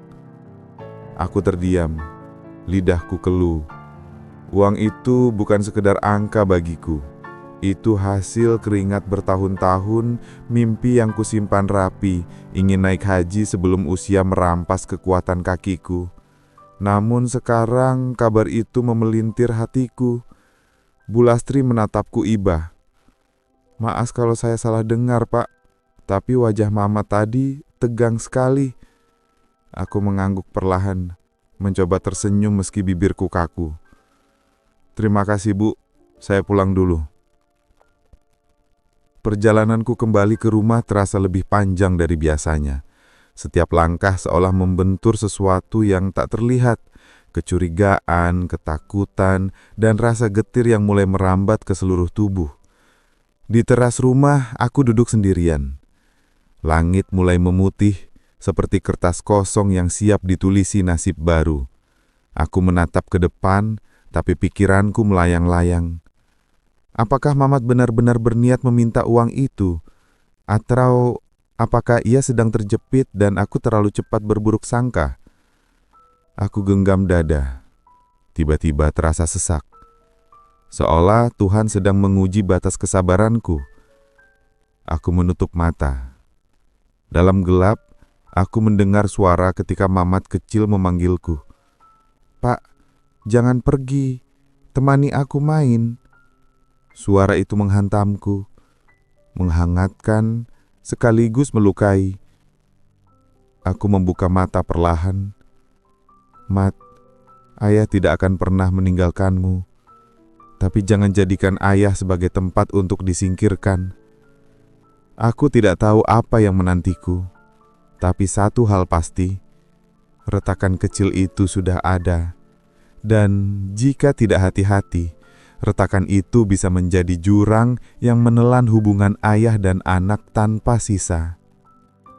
Aku terdiam. Lidahku keluh. Uang itu bukan sekedar angka bagiku. Itu hasil keringat bertahun-tahun, mimpi yang kusimpan rapi, ingin naik haji sebelum usia merampas kekuatan kakiku. Namun sekarang kabar itu memelintir hatiku. Bu Lastri menatapku iba. Maaf kalau saya salah dengar, Pak. Tapi wajah Mama tadi tegang sekali. Aku mengangguk perlahan, mencoba tersenyum meski bibirku kaku. Terima kasih, Bu. Saya pulang dulu. Perjalananku kembali ke rumah terasa lebih panjang dari biasanya. Setiap langkah seolah membentur sesuatu yang tak terlihat. Kecurigaan, ketakutan, dan rasa getir yang mulai merambat ke seluruh tubuh. Di teras rumah, aku duduk sendirian. Langit mulai memutih, seperti kertas kosong yang siap ditulisi nasib baru. Aku menatap ke depan, tapi pikiranku melayang-layang. Apakah Mamat benar-benar berniat meminta uang itu? Atau apakah ia sedang terjepit dan aku terlalu cepat berburuk sangka? Aku genggam dada. Tiba-tiba terasa sesak. Seolah Tuhan sedang menguji batas kesabaranku. Aku menutup mata. Dalam gelap, aku mendengar suara ketika Mamat kecil memanggilku. Pak, jangan pergi. Temani aku main. Suara itu menghantamku, menghangatkan, sekaligus melukai. Aku membuka mata perlahan. Mat, ayah tidak akan pernah meninggalkanmu. Tapi jangan jadikan ayah sebagai tempat untuk disingkirkan. Aku tidak tahu apa yang menantiku, tapi satu hal pasti, retakan kecil itu sudah ada. Dan jika tidak hati-hati, retakan itu bisa menjadi jurang yang menelan hubungan ayah dan anak tanpa sisa.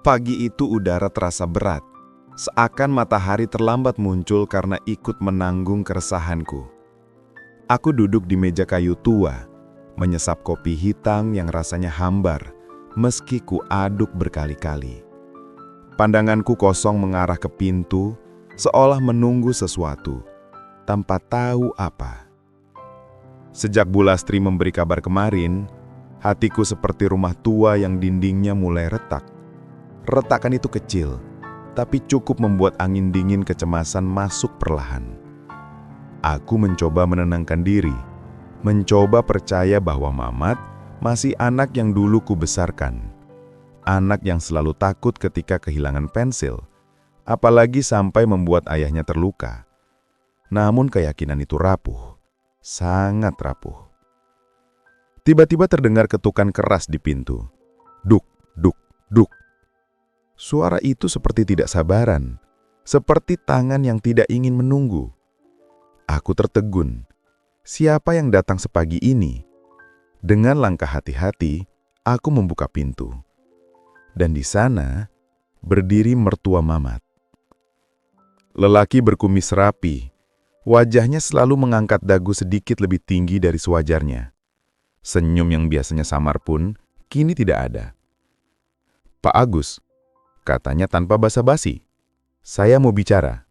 Pagi itu udara terasa berat, seakan matahari terlambat muncul karena ikut menanggung keresahanku. Aku duduk di meja kayu tua, menyesap kopi hitam yang rasanya hambar, meski ku aduk berkali-kali. Pandanganku kosong mengarah ke pintu, seolah menunggu sesuatu, tanpa tahu apa. Sejak Bu Lastri memberi kabar kemarin, hatiku seperti rumah tua yang dindingnya mulai retak. Retakan itu kecil, tapi cukup membuat angin dingin kecemasan masuk perlahan. Aku mencoba menenangkan diri, mencoba percaya bahwa Mamat masih anak yang dulu kubesarkan. Anak yang selalu takut ketika kehilangan pensil, apalagi sampai membuat ayahnya terluka. Namun keyakinan itu rapuh, sangat rapuh. Tiba-tiba terdengar ketukan keras di pintu. Duk, duk, duk. Suara itu seperti tidak sabaran, seperti tangan yang tidak ingin menunggu. Aku tertegun. Siapa yang datang sepagi ini? Dengan langkah hati-hati, aku membuka pintu. Dan di sana, berdiri mertua Mamat. Lelaki berkumis rapi, wajahnya selalu mengangkat dagu sedikit lebih tinggi dari sewajarnya. Senyum yang biasanya samar pun, kini tidak ada. "Pak Agus," katanya tanpa basa-basi, "saya mau bicara."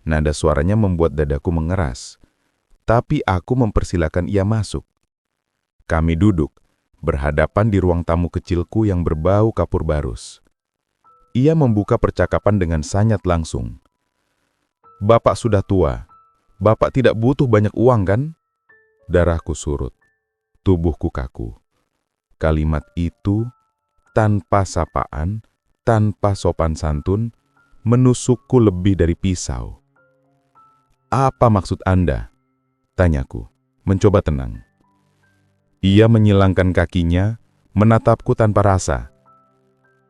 Nada suaranya membuat dadaku mengeras, tapi aku mempersilakan ia masuk. Kami duduk, berhadapan di ruang tamu kecilku yang berbau kapur barus. Ia membuka percakapan dengan sangat langsung. "Bapak sudah tua. Bapak tidak butuh banyak uang, kan?" Darahku surut. Tubuhku kaku. Kalimat itu, tanpa sapaan, tanpa sopan santun, menusukku lebih dari pisau. "Apa maksud Anda?" tanyaku, mencoba tenang. Ia menyilangkan kakinya, menatapku tanpa rasa.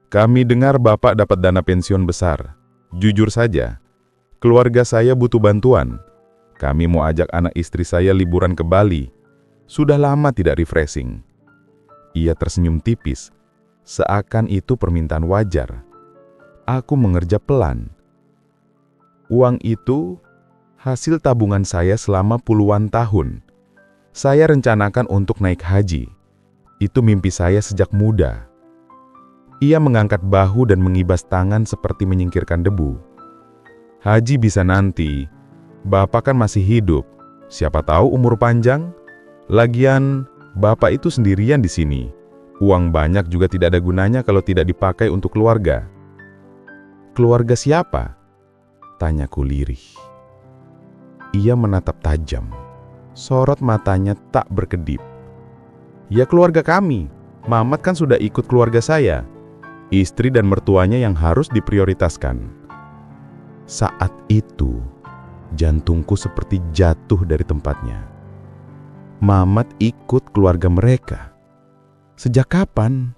"Kami dengar Bapak dapat dana pensiun besar. Jujur saja, keluarga saya butuh bantuan. Kami mau ajak anak istri saya liburan ke Bali. Sudah lama tidak refreshing." Ia tersenyum tipis, seakan itu permintaan wajar. Aku mengerja pelan. "Uang itu hasil tabungan saya selama puluhan tahun. Saya rencanakan untuk naik haji. Itu mimpi saya sejak muda." Ia mengangkat bahu dan mengibas tangan seperti menyingkirkan debu. "Haji bisa nanti. Bapak kan masih hidup. Siapa tahu umur panjang. Lagian, Bapak itu sendirian di sini. Uang banyak juga tidak ada gunanya kalau tidak dipakai untuk keluarga." "Keluarga siapa?" tanyaku lirih. Ia menatap tajam. Sorot matanya tak berkedip. "Ya keluarga kami. Mamat kan sudah ikut keluarga saya. Istri dan mertuanya yang harus diprioritaskan." Saat itu, jantungku seperti jatuh dari tempatnya. Mamat ikut keluarga mereka. Sejak kapan?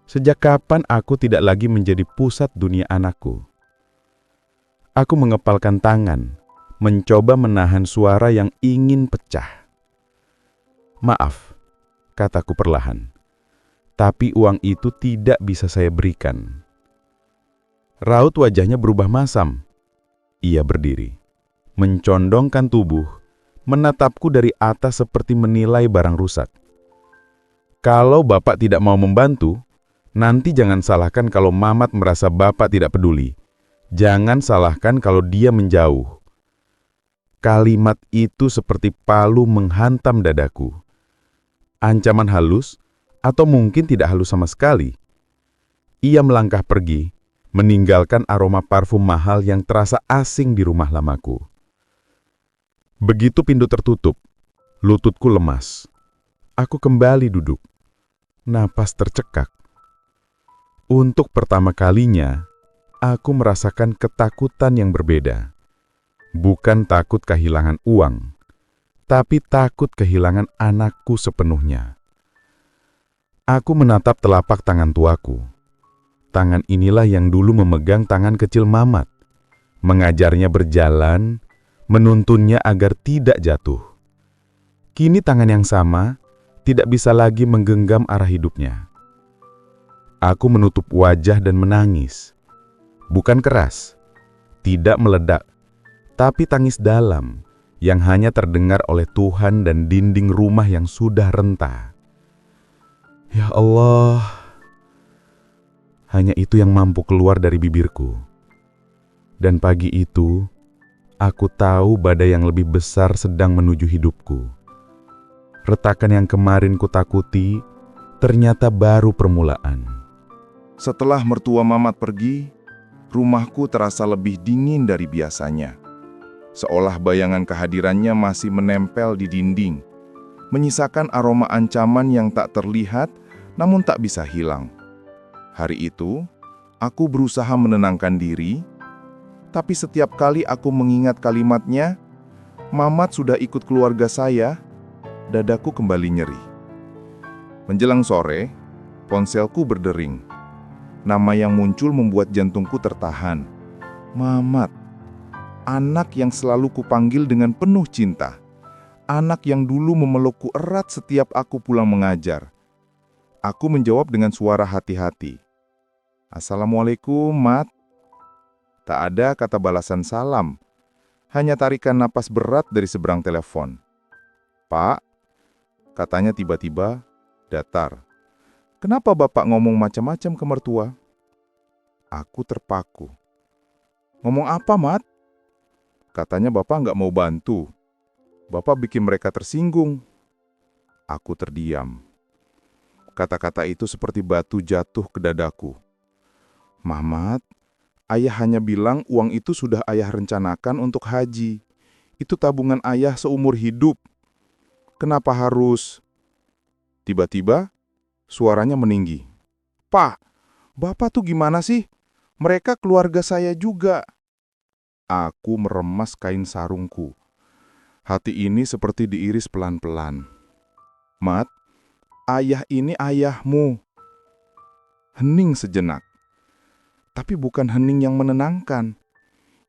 Sejak kapan aku tidak lagi menjadi pusat dunia anakku? Aku mengepalkan tangan, mencoba menahan suara yang ingin pecah. "Maaf," kataku perlahan, "tapi uang itu tidak bisa saya berikan." Raut wajahnya berubah masam. Ia berdiri, mencondongkan tubuh, menatapku dari atas seperti menilai barang rusak. "Kalau Bapak tidak mau membantu, nanti jangan salahkan kalau Mamat merasa Bapak tidak peduli. Jangan salahkan kalau dia menjauh." Kalimat itu seperti palu menghantam dadaku. Ancaman halus, atau mungkin tidak halus sama sekali. Ia melangkah pergi, meninggalkan aroma parfum mahal yang terasa asing di rumah lamaku. Begitu pintu tertutup, lututku lemas. Aku kembali duduk. Napas tercekak. Untuk pertama kalinya, aku merasakan ketakutan yang berbeda. Bukan takut kehilangan uang, tapi takut kehilangan anakku sepenuhnya. Aku menatap telapak tangan tuaku. Tangan inilah yang dulu memegang tangan kecil Mamat, mengajarnya berjalan, menuntunnya agar tidak jatuh. Kini tangan yang sama tidak bisa lagi menggenggam arah hidupnya. Aku menutup wajah dan menangis. Bukan keras, tidak meledak, tapi tangis dalam yang hanya terdengar oleh Tuhan dan dinding rumah yang sudah renta. Ya Allah, hanya itu yang mampu keluar dari bibirku. Dan pagi itu, aku tahu badai yang lebih besar sedang menuju hidupku. Retakan yang kemarin kutakuti ternyata baru permulaan. Setelah mertua Mamat pergi, rumahku terasa lebih dingin dari biasanya. Seolah bayangan kehadirannya masih menempel di dinding, menyisakan aroma ancaman yang tak terlihat namun tak bisa hilang. Hari itu, aku berusaha menenangkan diri, tapi setiap kali aku mengingat kalimatnya, "Mamat sudah ikut keluarga saya," dadaku kembali nyeri. Menjelang sore, ponselku berdering. Nama yang muncul membuat jantungku tertahan. Mamat, anak yang selalu kupanggil dengan penuh cinta. Anak yang dulu memelukku erat setiap aku pulang mengajar. Aku menjawab dengan suara hati-hati. Assalamualaikum, Mat. Tak ada kata balasan salam. Hanya tarikan napas berat dari seberang telepon. Pak, katanya tiba-tiba, datar. Kenapa Bapak ngomong macam-macam ke mertua? Aku terpaku. Ngomong apa, Mat? Katanya Bapak nggak mau bantu. Bapak bikin mereka tersinggung. Aku terdiam. Kata-kata itu seperti batu jatuh ke dadaku. Mamat, ayah hanya bilang uang itu sudah ayah rencanakan untuk haji. Itu tabungan ayah seumur hidup. Kenapa harus? Tiba-tiba, suaranya meninggi. Pak, Bapak tuh gimana sih? Mereka keluarga saya juga. Aku meremas kain sarungku. Hati ini seperti diiris pelan-pelan. Mat, ayah ini ayahmu. Hening sejenak. Tapi bukan hening yang menenangkan.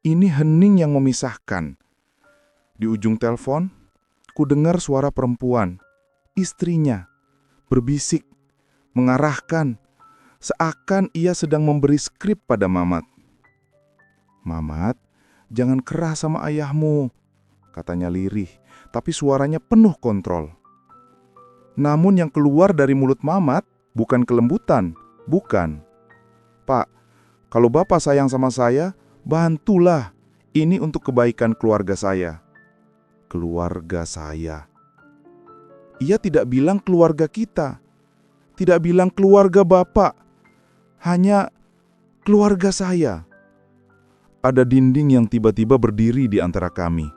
Ini hening yang memisahkan. Di ujung telepon, ku dengar suara perempuan, istrinya, berbisik, mengarahkan, seakan ia sedang memberi skrip pada Mamat. Mamat, jangan keras sama ayahmu, katanya lirih, tapi suaranya penuh kontrol. Namun yang keluar dari mulut Mamat bukan kelembutan, bukan. Pak, kalau Bapak sayang sama saya, bantulah. Ini untuk kebaikan keluarga saya. Keluarga saya. Ia tidak bilang keluarga kita. Tidak bilang keluarga Bapak. Hanya keluarga saya. Ada dinding yang tiba-tiba berdiri di antara kami.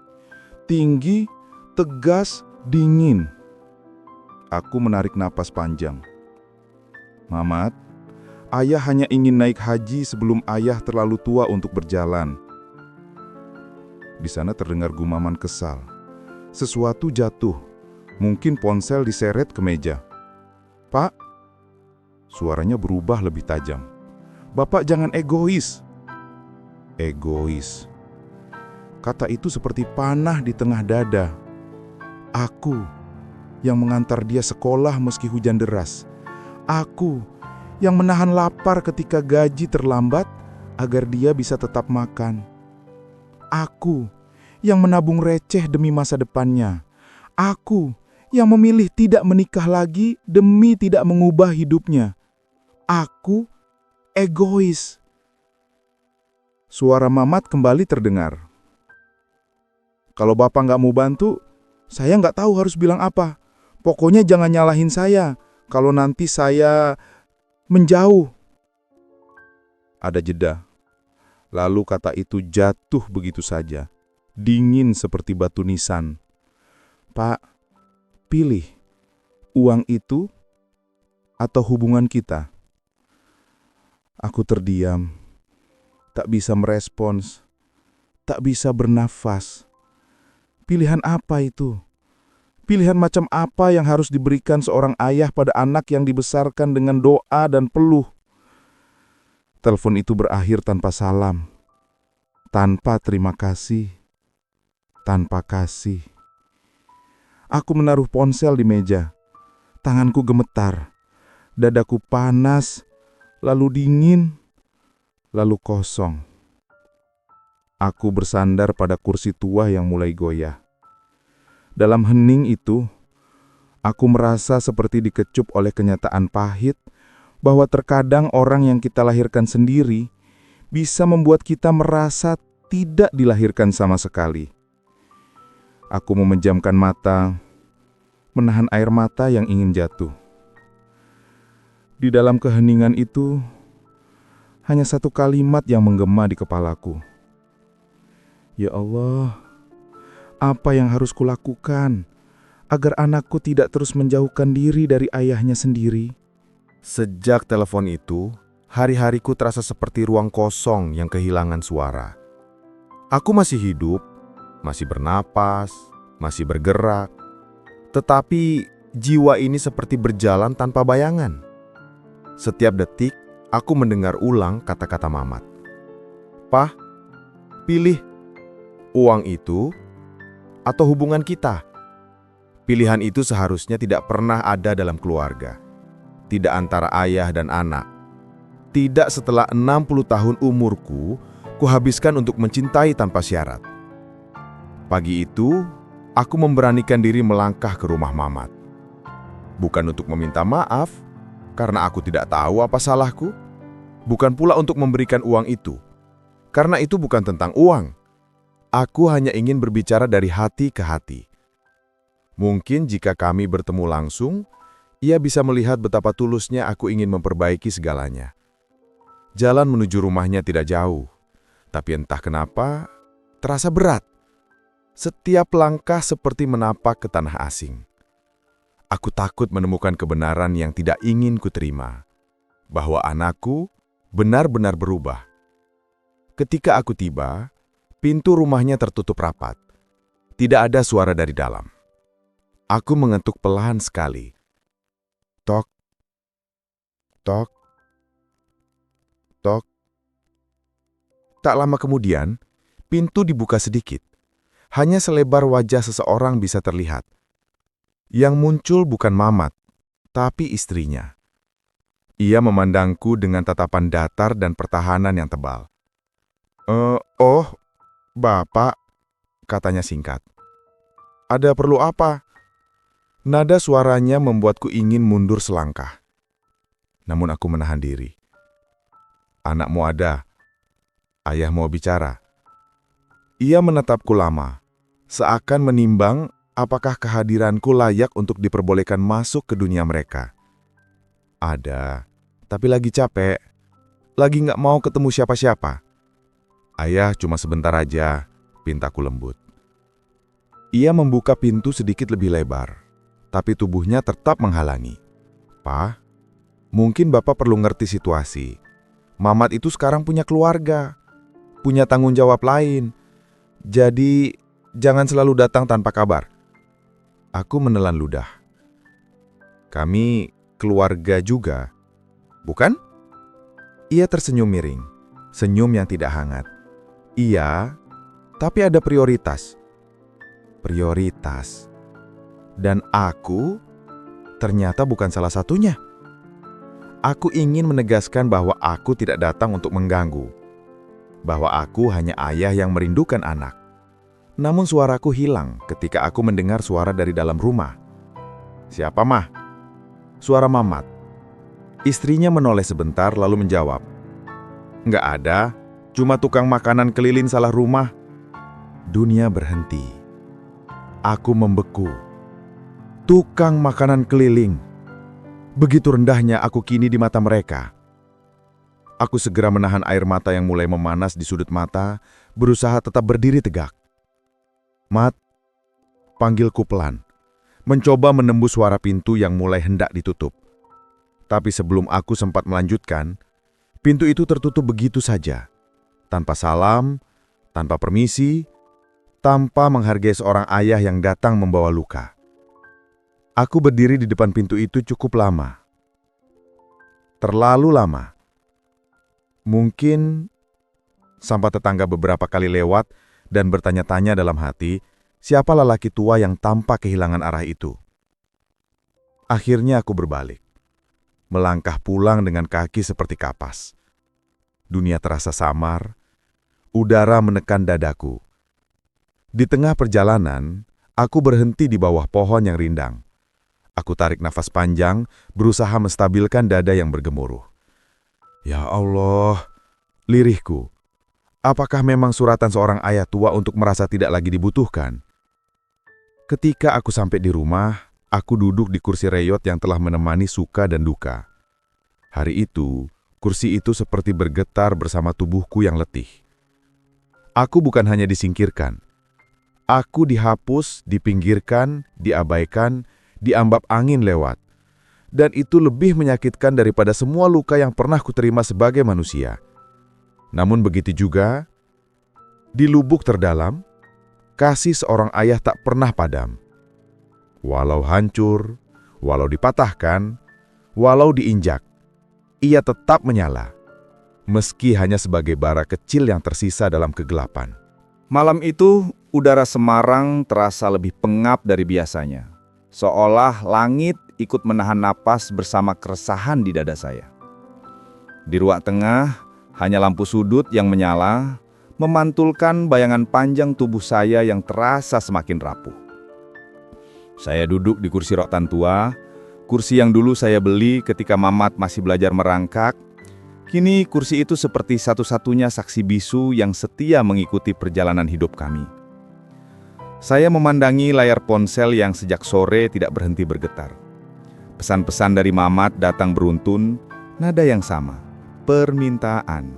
Tinggi, tegas, dingin. Aku menarik napas panjang. Mamat, ayah hanya ingin naik haji sebelum ayah terlalu tua untuk berjalan. Di sana terdengar gumaman kesal. Sesuatu jatuh. Mungkin ponsel diseret ke meja. Pak, suaranya berubah lebih tajam. Bapak jangan egois. Egois. Kata itu seperti panah di tengah dada. Aku yang mengantar dia sekolah meski hujan deras. Aku yang menahan lapar ketika gaji terlambat agar dia bisa tetap makan. Aku yang menabung receh demi masa depannya. Aku yang memilih tidak menikah lagi demi tidak mengubah hidupnya. Aku egois. Suara Mamat kembali terdengar. Kalau Bapak nggak mau bantu, saya nggak tahu harus bilang apa. Pokoknya jangan nyalahin saya kalau nanti saya menjauh. Ada jeda. Lalu kata itu jatuh begitu saja. Dingin seperti batu nisan. Pak, pilih uang itu atau hubungan kita. Aku terdiam. Tak bisa merespons. Tak bisa bernafas. Pilihan apa itu? Pilihan macam apa yang harus diberikan seorang ayah pada anak yang dibesarkan dengan doa dan peluh? Telepon itu berakhir tanpa salam, tanpa terima kasih, tanpa kasih. Aku menaruh ponsel di meja. Tanganku gemetar, dadaku panas, lalu dingin, lalu kosong. Aku bersandar pada kursi tua yang mulai goyah. Dalam hening itu, aku merasa seperti dikecup oleh kenyataan pahit bahwa terkadang orang yang kita lahirkan sendiri bisa membuat kita merasa tidak dilahirkan sama sekali. Aku memejamkan mata, menahan air mata yang ingin jatuh. Di dalam keheningan itu, hanya satu kalimat yang menggema di kepalaku. Ya Allah, apa yang harus kulakukan agar anakku tidak terus menjauhkan diri dari ayahnya sendiri? Sejak telepon itu, hari-hariku terasa seperti ruang kosong yang kehilangan suara. Aku masih hidup, masih bernapas, masih bergerak, tetapi jiwa ini seperti berjalan tanpa bayangan. Setiap detik, aku mendengar ulang kata-kata Mamat. Pah, Pilih uang itu atau hubungan kita. Pilihan itu seharusnya tidak pernah ada dalam keluarga. Tidak antara ayah dan anak. Tidak setelah 60 tahun umurku, kuhabiskan untuk mencintai tanpa syarat. Pagi itu, aku memberanikan diri melangkah ke rumah Mamat. Bukan untuk meminta maaf, karena aku tidak tahu apa salahku. Bukan pula untuk memberikan uang itu, karena itu bukan tentang uang. Aku hanya ingin berbicara dari hati ke hati. Mungkin jika kami bertemu langsung, ia bisa melihat betapa tulusnya aku ingin memperbaiki segalanya. Jalan menuju rumahnya tidak jauh, tapi entah kenapa, terasa berat. Setiap langkah seperti menapak ke tanah asing. Aku takut menemukan kebenaran yang tidak ingin kuterima, bahwa anakku benar-benar berubah. Ketika aku tiba, pintu rumahnya tertutup rapat. Tidak ada suara dari dalam. Aku mengetuk pelan sekali. Tok, tok, tok. Tak lama kemudian, pintu dibuka sedikit. Hanya selebar wajah seseorang bisa terlihat. Yang muncul bukan Mamat, tapi istrinya. Ia memandangku dengan tatapan datar dan pertahanan yang tebal. Oh, Bapak, katanya singkat. Ada perlu apa? Nada suaranya membuatku ingin mundur selangkah. Namun aku menahan diri. Anakmu ada. Ayah mau bicara. Ia menatapku lama, seakan menimbang apakah kehadiranku layak untuk diperbolehkan masuk ke dunia mereka. Ada, tapi lagi capek. Lagi nggak mau ketemu siapa-siapa. Ayah cuma sebentar aja, pintaku lembut. Ia membuka pintu sedikit lebih lebar. Tapi tubuhnya tetap menghalangi. "Pa, mungkin Bapak perlu ngerti situasi. Mamat itu sekarang punya keluarga, punya tanggung jawab lain. Jadi, jangan selalu datang tanpa kabar." Aku menelan ludah. "Kami keluarga juga, bukan?" Ia tersenyum miring, senyum yang tidak hangat. "Iya, tapi ada prioritas." Prioritas. Dan aku ternyata bukan salah satunya. Aku ingin menegaskan bahwa aku tidak datang untuk mengganggu. Bahwa aku hanya ayah yang merindukan anak. Namun suaraku hilang ketika aku mendengar suara dari dalam rumah. "Siapa, Mah?" Suara Mamat. Istrinya menoleh sebentar lalu menjawab. "Nggak ada, cuma tukang makanan keliling salah rumah." Dunia berhenti. Aku membeku. Tukang makanan keliling. Begitu rendahnya aku kini di mata mereka. Aku segera menahan air mata yang mulai memanas di sudut mata, berusaha tetap berdiri tegak. "Mat," panggilku pelan, mencoba menembus suara pintu yang mulai hendak ditutup. Tapi sebelum aku sempat melanjutkan, pintu itu tertutup begitu saja, tanpa salam, tanpa permisi, tanpa menghargai seorang ayah yang datang membawa luka. Aku berdiri di depan pintu itu cukup lama. Terlalu lama. Mungkin sampai tetangga beberapa kali lewat dan bertanya-tanya dalam hati, siapa lelaki tua yang tampak kehilangan arah itu. Akhirnya aku berbalik. Melangkah pulang dengan kaki seperti kapas. Dunia terasa samar, udara menekan dadaku. Di tengah perjalanan, aku berhenti di bawah pohon yang rindang. Aku tarik nafas panjang, berusaha menstabilkan dada yang bergemuruh. Ya Allah, lirihku. Apakah memang suratan seorang ayah tua untuk merasa tidak lagi dibutuhkan? Ketika aku sampai di rumah, aku duduk di kursi reyot yang telah menemani suka dan duka. Hari itu, kursi itu seperti bergetar bersama tubuhku yang letih. Aku bukan hanya disingkirkan. Aku dihapus, dipinggirkan, diabaikan, diambap angin lewat. Dan itu lebih menyakitkan daripada semua luka yang pernah kuterima sebagai manusia. Namun begitu juga, di lubuk terdalam, kasih seorang ayah tak pernah padam. Walau hancur, walau dipatahkan, walau diinjak, ia tetap menyala. meski hanya sebagai bara kecil yang tersisa dalam kegelapan. Malam itu, udara Semarang terasa lebih pengap dari biasanya. Seolah langit ikut menahan napas bersama keresahan di dada saya. Di ruang tengah, hanya lampu sudut yang menyala, memantulkan bayangan panjang tubuh saya yang terasa semakin rapuh. Saya duduk di kursi rotan tua, kursi yang dulu saya beli ketika Mamat masih belajar merangkak. Kini kursi itu seperti satu-satunya saksi bisu yang setia mengikuti perjalanan hidup kami. Saya memandangi layar ponsel yang sejak sore tidak berhenti bergetar. Pesan-pesan dari Mamat datang beruntun, nada yang sama, permintaan.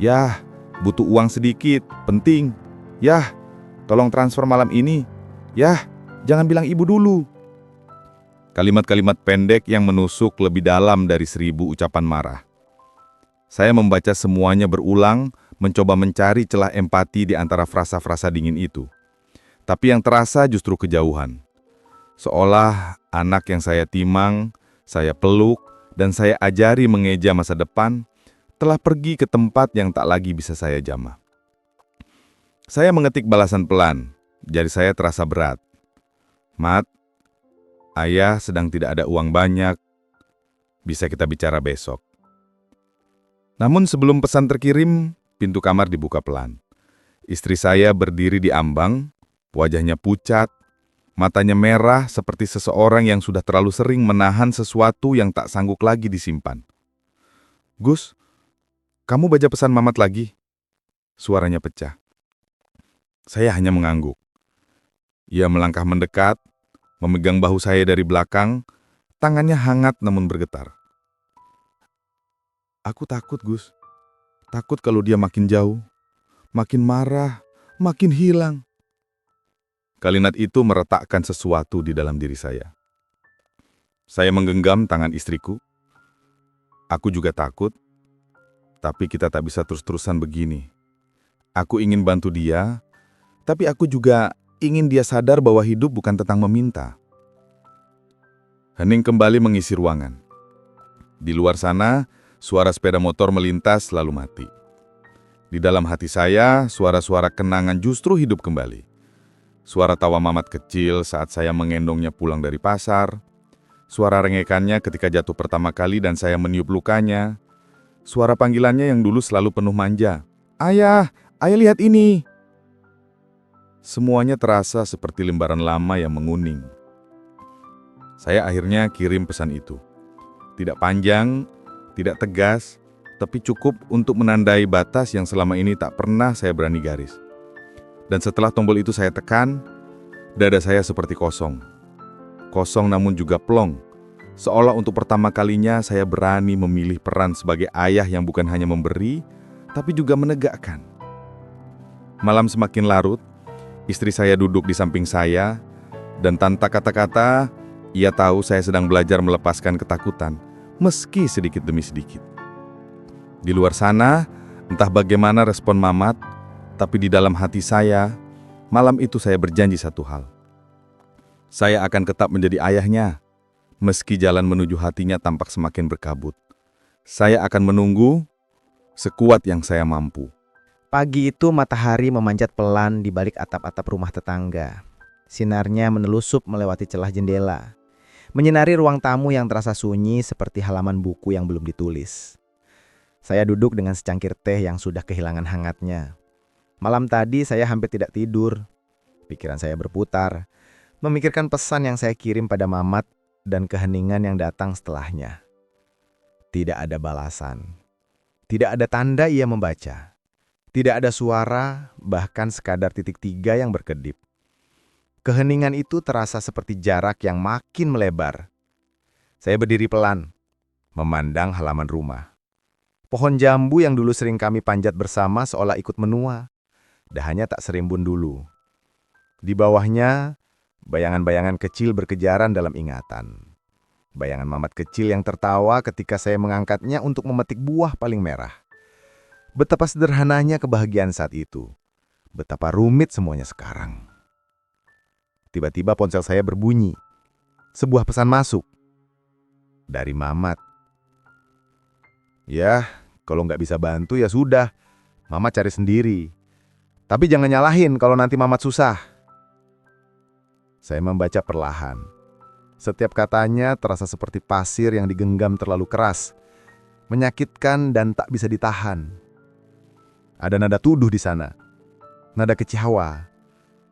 Yah, butuh uang sedikit, penting. Yah, tolong transfer malam ini. Yah, jangan bilang ibu dulu. Kalimat-kalimat pendek yang menusuk lebih dalam dari 1000 ucapan marah. Saya membaca semuanya berulang, mencoba mencari celah empati di antara frasa-frasa dingin itu. Tapi yang terasa justru kejauhan. Seolah anak yang saya timang, saya peluk, dan saya ajari mengeja masa depan, telah pergi ke tempat yang tak lagi bisa saya jamah. Saya mengetik balasan pelan, jari saya terasa berat. Mat, ayah sedang tidak ada uang banyak, bisa kita bicara besok. Namun sebelum pesan terkirim, pintu kamar dibuka pelan. Istri saya berdiri di ambang, wajahnya pucat, matanya merah seperti seseorang yang sudah terlalu sering menahan sesuatu yang tak sanggup lagi disimpan. Gus, kamu baca pesan Mamat lagi? Suaranya pecah. Saya hanya mengangguk. Ia melangkah mendekat, memegang bahu saya dari belakang, tangannya hangat namun bergetar. Aku takut, Gus. Takut kalau dia makin jauh, makin marah, makin hilang. Kalimat itu meretakkan sesuatu di dalam diri saya. Saya menggenggam tangan istriku. Aku juga takut, tapi kita tak bisa terus-terusan begini. Aku ingin bantu dia, tapi aku juga ingin dia sadar bahwa hidup bukan tentang meminta. Hening kembali mengisi ruangan. Di luar sana, suara sepeda motor melintas lalu mati. Di dalam hati saya, suara-suara kenangan justru hidup kembali. Suara tawa Mamat kecil saat saya mengendongnya pulang dari pasar. Suara rengekannya ketika jatuh pertama kali dan saya meniup lukanya. Suara panggilannya yang dulu selalu penuh manja. Ayah, ayah lihat ini. Semuanya terasa seperti lembaran lama yang menguning. Saya akhirnya kirim pesan itu. Tidak panjang, tidak tegas, tapi cukup untuk menandai batas yang selama ini tak pernah saya berani garis. Dan setelah tombol itu saya tekan, dada saya seperti kosong. Kosong namun juga plong. Seolah untuk pertama kalinya saya berani memilih peran sebagai ayah yang bukan hanya memberi, tapi juga menegakkan. Malam semakin larut, istri saya duduk di samping saya, dan tanpa kata-kata, ia tahu saya sedang belajar melepaskan ketakutan, meski sedikit demi sedikit. Di luar sana, entah bagaimana respon Mamat, tapi di dalam hati saya, malam itu saya berjanji satu hal. Saya akan tetap menjadi ayahnya, meski jalan menuju hatinya tampak semakin berkabut. Saya akan menunggu sekuat yang saya mampu. Pagi itu matahari memanjat pelan di balik atap-atap rumah tetangga. Sinarnya menelusup melewati celah jendela, menyinari ruang tamu yang terasa sunyi seperti halaman buku yang belum ditulis. Saya duduk dengan secangkir teh yang sudah kehilangan hangatnya. Malam tadi saya hampir tidak tidur. Pikiran saya berputar, memikirkan pesan yang saya kirim pada Mamat dan keheningan yang datang setelahnya. Tidak ada balasan. Tidak ada tanda ia membaca. Tidak ada suara, bahkan sekadar titik 3 yang berkedip. Keheningan itu terasa seperti jarak yang makin melebar. Saya berdiri pelan, memandang halaman rumah. Pohon jambu yang dulu sering kami panjat bersama seolah ikut menua. Dahannya tak serimbun dulu. Di bawahnya, bayangan-bayangan kecil berkejaran dalam ingatan. Bayangan Mamat kecil yang tertawa ketika saya mengangkatnya untuk memetik buah paling merah. Betapa sederhananya kebahagiaan saat itu. Betapa rumit semuanya sekarang. Tiba-tiba ponsel saya berbunyi. Sebuah pesan masuk. Dari Mamat. Ya, Kalau nggak bisa bantu ya sudah, Mamat cari sendiri. Tapi jangan nyalahin kalau nanti Mamat susah. Saya membaca perlahan. Setiap katanya terasa seperti pasir yang digenggam terlalu keras, menyakitkan dan tak bisa ditahan. Ada nada tuduh di sana, nada kecewa,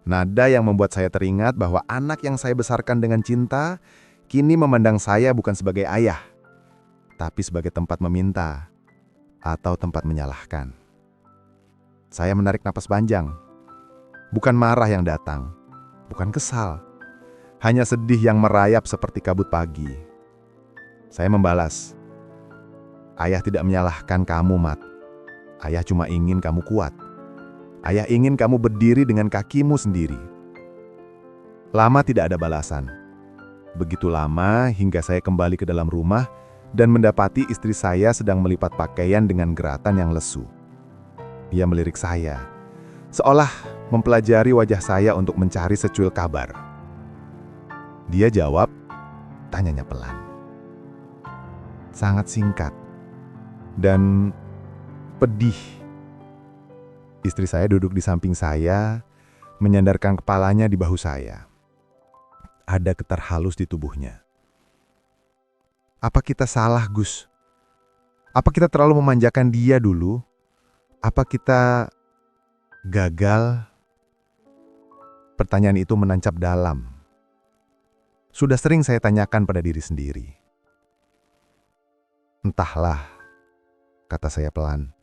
nada yang membuat saya teringat bahwa anak yang saya besarkan dengan cinta kini memandang saya bukan sebagai ayah, tapi sebagai tempat meminta atau tempat menyalahkan. Saya menarik napas panjang. Bukan marah yang datang, bukan kesal, hanya sedih yang merayap seperti kabut pagi. Saya membalas, "Ayah tidak menyalahkan kamu, Mat. Ayah cuma ingin kamu kuat. Ayah ingin kamu berdiri dengan kakimu sendiri." Lama tidak ada balasan. Begitu lama hingga saya kembali ke dalam rumah dan mendapati istri saya sedang melipat pakaian dengan geratan yang lesu. Dia melirik saya, seolah mempelajari wajah saya untuk mencari secuil kabar. Dia jawab, tanyanya pelan. Sangat singkat dan pedih. Istri saya duduk di samping saya, menyandarkan kepalanya di bahu saya. Ada getar halus di tubuhnya. Apa kita salah, Gus? Apa kita terlalu memanjakan dia dulu? Apa kita gagal? Pertanyaan itu menancap dalam. Sudah sering saya tanyakan pada diri sendiri. Entahlah, kata saya pelan.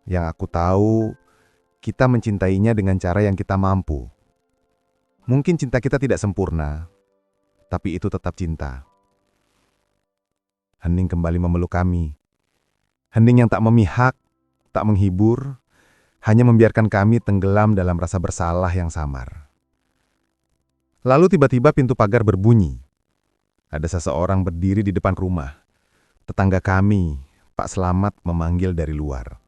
Yang aku tahu, kita mencintainya dengan cara yang kita mampu. Mungkin cinta kita tidak sempurna, tapi itu tetap cinta. Hening kembali memeluk kami. Hening yang tak memihak, tak menghibur, hanya membiarkan kami tenggelam dalam rasa bersalah yang samar. Lalu tiba-tiba pintu pagar berbunyi. Ada seseorang berdiri di depan rumah. Tetangga kami, Pak Slamet, memanggil dari luar.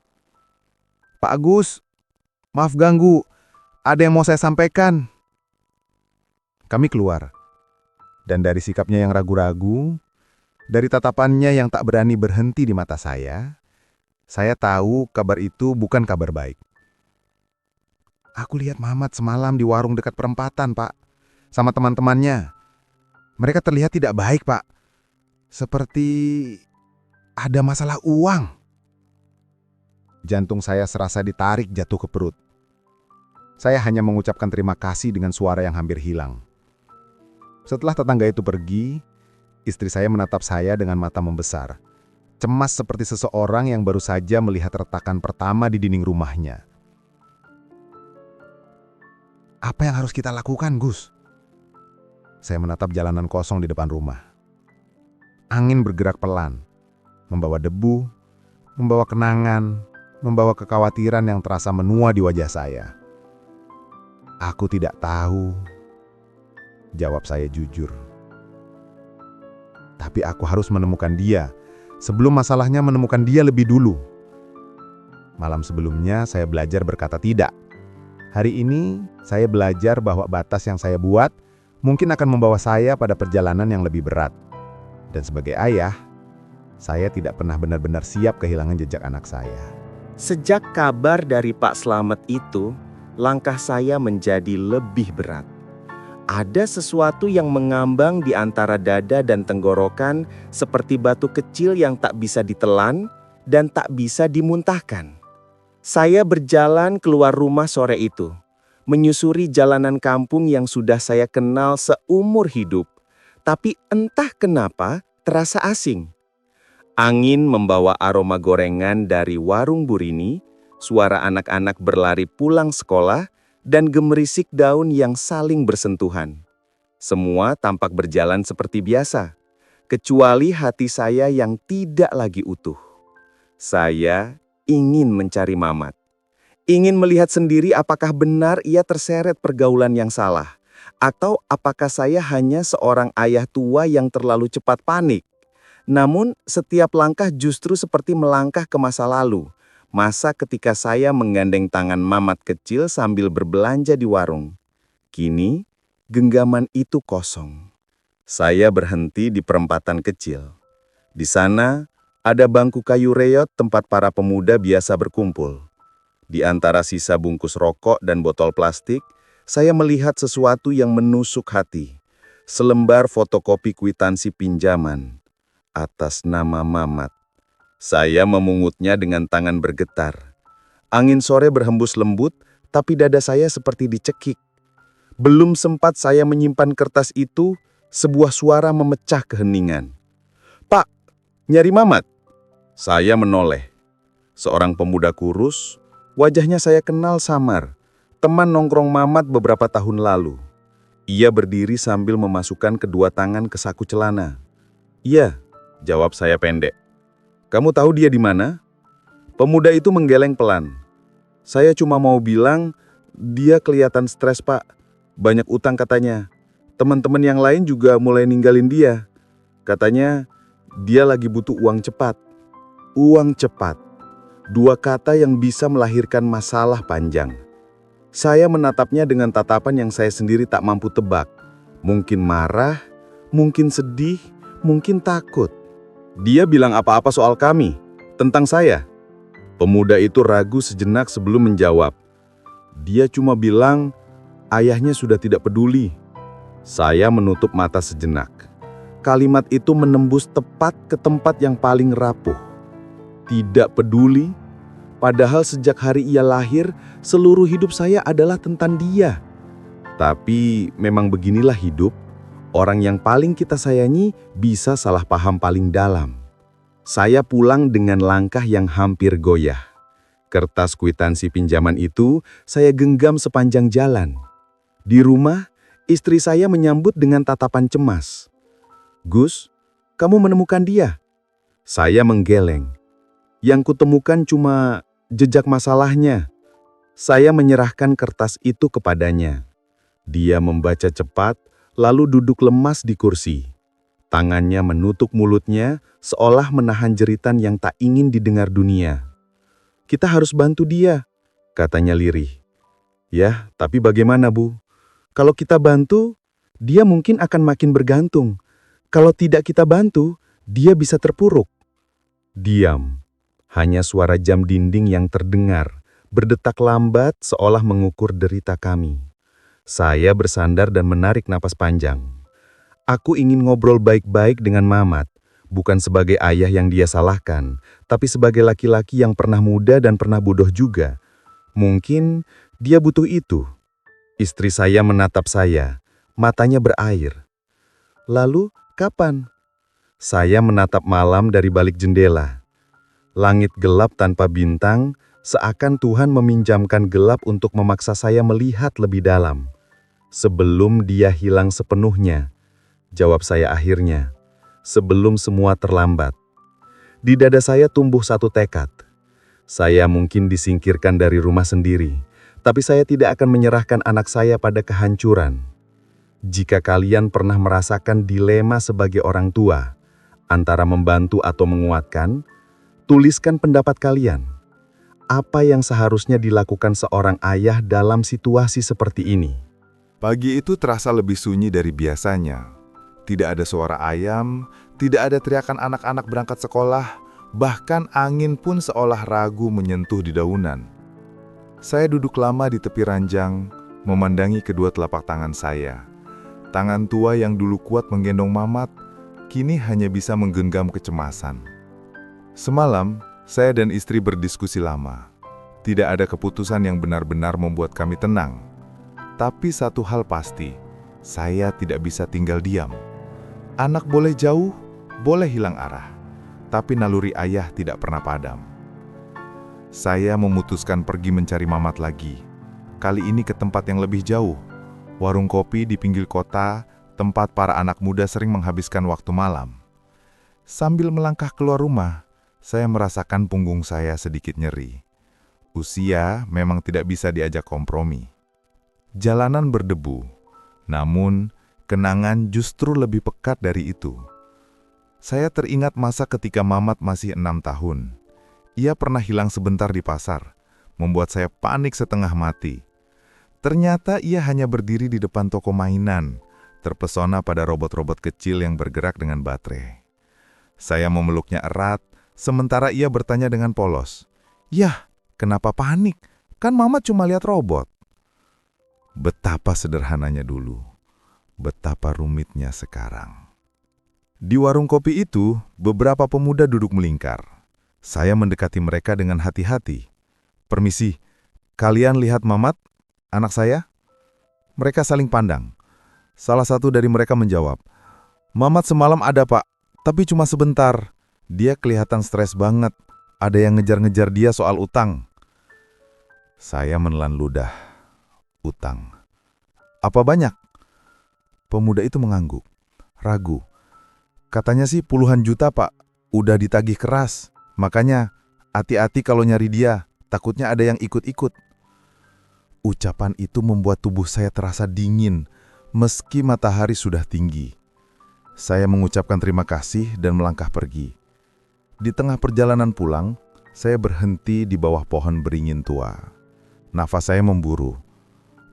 "Pak Agus, maaf ganggu, ada yang mau saya sampaikan." Kami keluar, dan dari sikapnya yang ragu-ragu, dari tatapannya yang tak berani berhenti di mata saya tahu kabar itu bukan kabar baik. "Aku lihat Mamat semalam di warung dekat perempatan, Pak, sama teman-temannya. Mereka terlihat tidak baik, Pak. Seperti ada masalah uang." Jantung saya serasa ditarik jatuh ke perut. Saya hanya mengucapkan terima kasih dengan suara yang hampir hilang. Setelah tetangga itu pergi, istri saya menatap saya dengan mata membesar, cemas seperti seseorang yang baru saja melihat retakan pertama di dinding rumahnya. "Apa yang harus kita lakukan, Gus?" Saya menatap jalanan kosong di depan rumah. Angin bergerak pelan, membawa debu, membawa kenangan, membawa kekhawatiran yang terasa menua di wajah saya. "Aku tidak tahu," jawab saya jujur. "Tapi aku harus menemukan dia sebelum masalahnya menemukan dia lebih dulu." Malam sebelumnya saya belajar berkata tidak. Hari ini saya belajar bahwa batas yang saya buat mungkin akan membawa saya pada perjalanan yang lebih berat. Dan sebagai ayah, saya tidak pernah benar-benar siap kehilangan jejak anak saya. Sejak kabar dari Pak Slamet itu, langkah saya menjadi lebih berat. Ada sesuatu yang mengambang di antara dada dan tenggorokan seperti batu kecil yang tak bisa ditelan dan tak bisa dimuntahkan. Saya berjalan keluar rumah sore itu, menyusuri jalanan kampung yang sudah saya kenal seumur hidup, tapi entah kenapa terasa asing. Angin membawa aroma gorengan dari warung Burini, suara anak-anak berlari pulang sekolah, dan gemerisik daun yang saling bersentuhan. Semua tampak berjalan seperti biasa, kecuali hati saya yang tidak lagi utuh. Saya ingin mencari Mamat. Ingin melihat sendiri apakah benar ia terseret pergaulan yang salah, atau apakah saya hanya seorang ayah tua yang terlalu cepat panik. Namun, setiap langkah justru seperti melangkah ke masa lalu. Masa ketika saya menggandeng tangan Mamat kecil sambil berbelanja di warung. Kini, genggaman itu kosong. Saya berhenti di perempatan kecil. Di sana, Ada bangku kayu reot tempat para pemuda biasa berkumpul. Di antara sisa bungkus rokok dan botol plastik, saya melihat sesuatu yang menusuk hati. Selembar fotokopi kwitansi pinjaman atas nama Mamat. Saya memungutnya dengan tangan bergetar. Angin sore berhembus lembut, tapi dada saya seperti dicekik. Belum sempat saya menyimpan kertas itu, sebuah suara memecah keheningan. "Pak, nyari Mamat?" Saya menoleh. Seorang pemuda kurus, wajahnya saya kenal samar. Teman nongkrong Mamat beberapa tahun lalu. Ia berdiri sambil memasukkan kedua tangan ke saku celana. "Iya," jawab saya pendek. "Kamu tahu dia di mana?" Pemuda itu menggeleng pelan. "Saya cuma mau bilang, dia kelihatan stres, Pak. Banyak utang katanya. Teman-teman yang lain juga mulai ninggalin dia. Katanya, dia lagi butuh uang cepat." Uang cepat. Dua kata yang bisa melahirkan masalah panjang. Saya menatapnya dengan tatapan yang saya sendiri tak mampu tebak. Mungkin marah, mungkin sedih, mungkin takut. "Dia bilang apa-apa soal kami? Tentang saya?" Pemuda itu ragu sejenak sebelum menjawab. "Dia cuma bilang, ayahnya sudah tidak peduli." Saya menutup mata sejenak. Kalimat itu menembus tepat ke tempat yang paling rapuh. Tidak peduli, padahal sejak hari ia lahir, seluruh hidup saya adalah tentang dia. Tapi memang beginilah hidup, orang yang paling kita sayangi bisa salah paham paling dalam. Saya pulang dengan langkah yang hampir goyah. Kertas kwitansi pinjaman itu saya genggam sepanjang jalan. Di rumah, istri saya menyambut dengan tatapan cemas. "Gus, kamu menemukan dia?" Saya menggeleng. Yang kutemukan cuma jejak masalahnya. Saya menyerahkan kertas itu kepadanya. Dia membaca cepat, lalu duduk lemas di kursi. Tangannya menutup mulutnya, seolah menahan jeritan yang tak ingin didengar dunia. "Kita harus bantu dia," katanya lirih. "Ya, tapi bagaimana, Bu? Kalau kita bantu, dia mungkin akan makin bergantung. Kalau tidak kita bantu, dia bisa terpuruk." Diam. Hanya suara jam dinding yang terdengar, berdetak lambat seolah mengukur derita kami. Saya bersandar dan menarik napas panjang. Aku ingin ngobrol baik-baik dengan Mamat, bukan sebagai ayah yang dia salahkan, tapi sebagai laki-laki yang pernah muda dan pernah bodoh juga. Mungkin dia butuh itu. Istri saya menatap saya, matanya berair. "Lalu, kapan?" Saya menatap malam dari balik jendela. Langit gelap tanpa bintang, seakan Tuhan meminjamkan gelap untuk memaksa saya melihat lebih dalam. "Sebelum dia hilang sepenuhnya," jawab saya akhirnya, "sebelum semua terlambat." Di dada saya tumbuh satu tekad. Saya mungkin disingkirkan dari rumah sendiri, tapi saya tidak akan menyerahkan anak saya pada kehancuran. Jika kalian pernah merasakan dilema sebagai orang tua, antara membantu atau menguatkan, tuliskan pendapat kalian. Apa yang seharusnya dilakukan seorang ayah dalam situasi seperti ini? Pagi itu terasa lebih sunyi dari biasanya. Tidak ada suara ayam, tidak ada teriakan anak-anak berangkat sekolah, bahkan angin pun seolah ragu menyentuh dedaunan. Saya duduk lama di tepi ranjang, memandangi kedua telapak tangan saya. Tangan tua yang dulu kuat menggendong Mamat, kini hanya bisa menggenggam kecemasan. Semalam, saya dan istri berdiskusi lama. Tidak ada keputusan yang benar-benar membuat kami tenang. Tapi satu hal pasti, saya tidak bisa tinggal diam. Anak boleh jauh, boleh hilang arah, tapi naluri ayah tidak pernah padam. Saya memutuskan pergi mencari Mamat lagi. Kali ini ke tempat yang lebih jauh, warung kopi di pinggir kota, tempat para anak muda sering menghabiskan waktu malam. Sambil melangkah keluar rumah, saya merasakan punggung saya sedikit nyeri. Usia memang tidak bisa diajak kompromi. Jalanan berdebu, namun kenangan justru lebih pekat dari itu. Saya teringat masa ketika Mamat masih 6 tahun. Ia pernah hilang sebentar di pasar, membuat saya panik setengah mati. Ternyata ia hanya berdiri di depan toko mainan, terpesona pada robot-robot kecil yang bergerak dengan baterai. Saya memeluknya erat, Sementara ia bertanya dengan polos, "Yah, kenapa panik? Kan Mamat cuma lihat robot." Betapa sederhananya dulu, betapa rumitnya sekarang. Di warung kopi itu, beberapa pemuda duduk melingkar. Saya mendekati mereka dengan hati-hati. "Permisi, kalian lihat Mamat, anak saya?" Mereka saling pandang. Salah satu dari mereka menjawab, "Mamat semalam ada, Pak, tapi cuma sebentar. Dia kelihatan stres banget. Ada yang ngejar-ngejar dia soal utang." Saya menelan ludah. Utang. "Apa banyak?" Pemuda itu mengangguk, ragu. "Katanya sih puluhan juta, Pak. Udah ditagih keras. Makanya, hati-hati kalau nyari dia. Takutnya ada yang ikut-ikut." Ucapan itu membuat tubuh saya terasa dingin, meski matahari sudah tinggi. Saya mengucapkan terima kasih dan melangkah pergi. Di tengah perjalanan pulang, saya berhenti di bawah pohon beringin tua. Nafas saya memburu.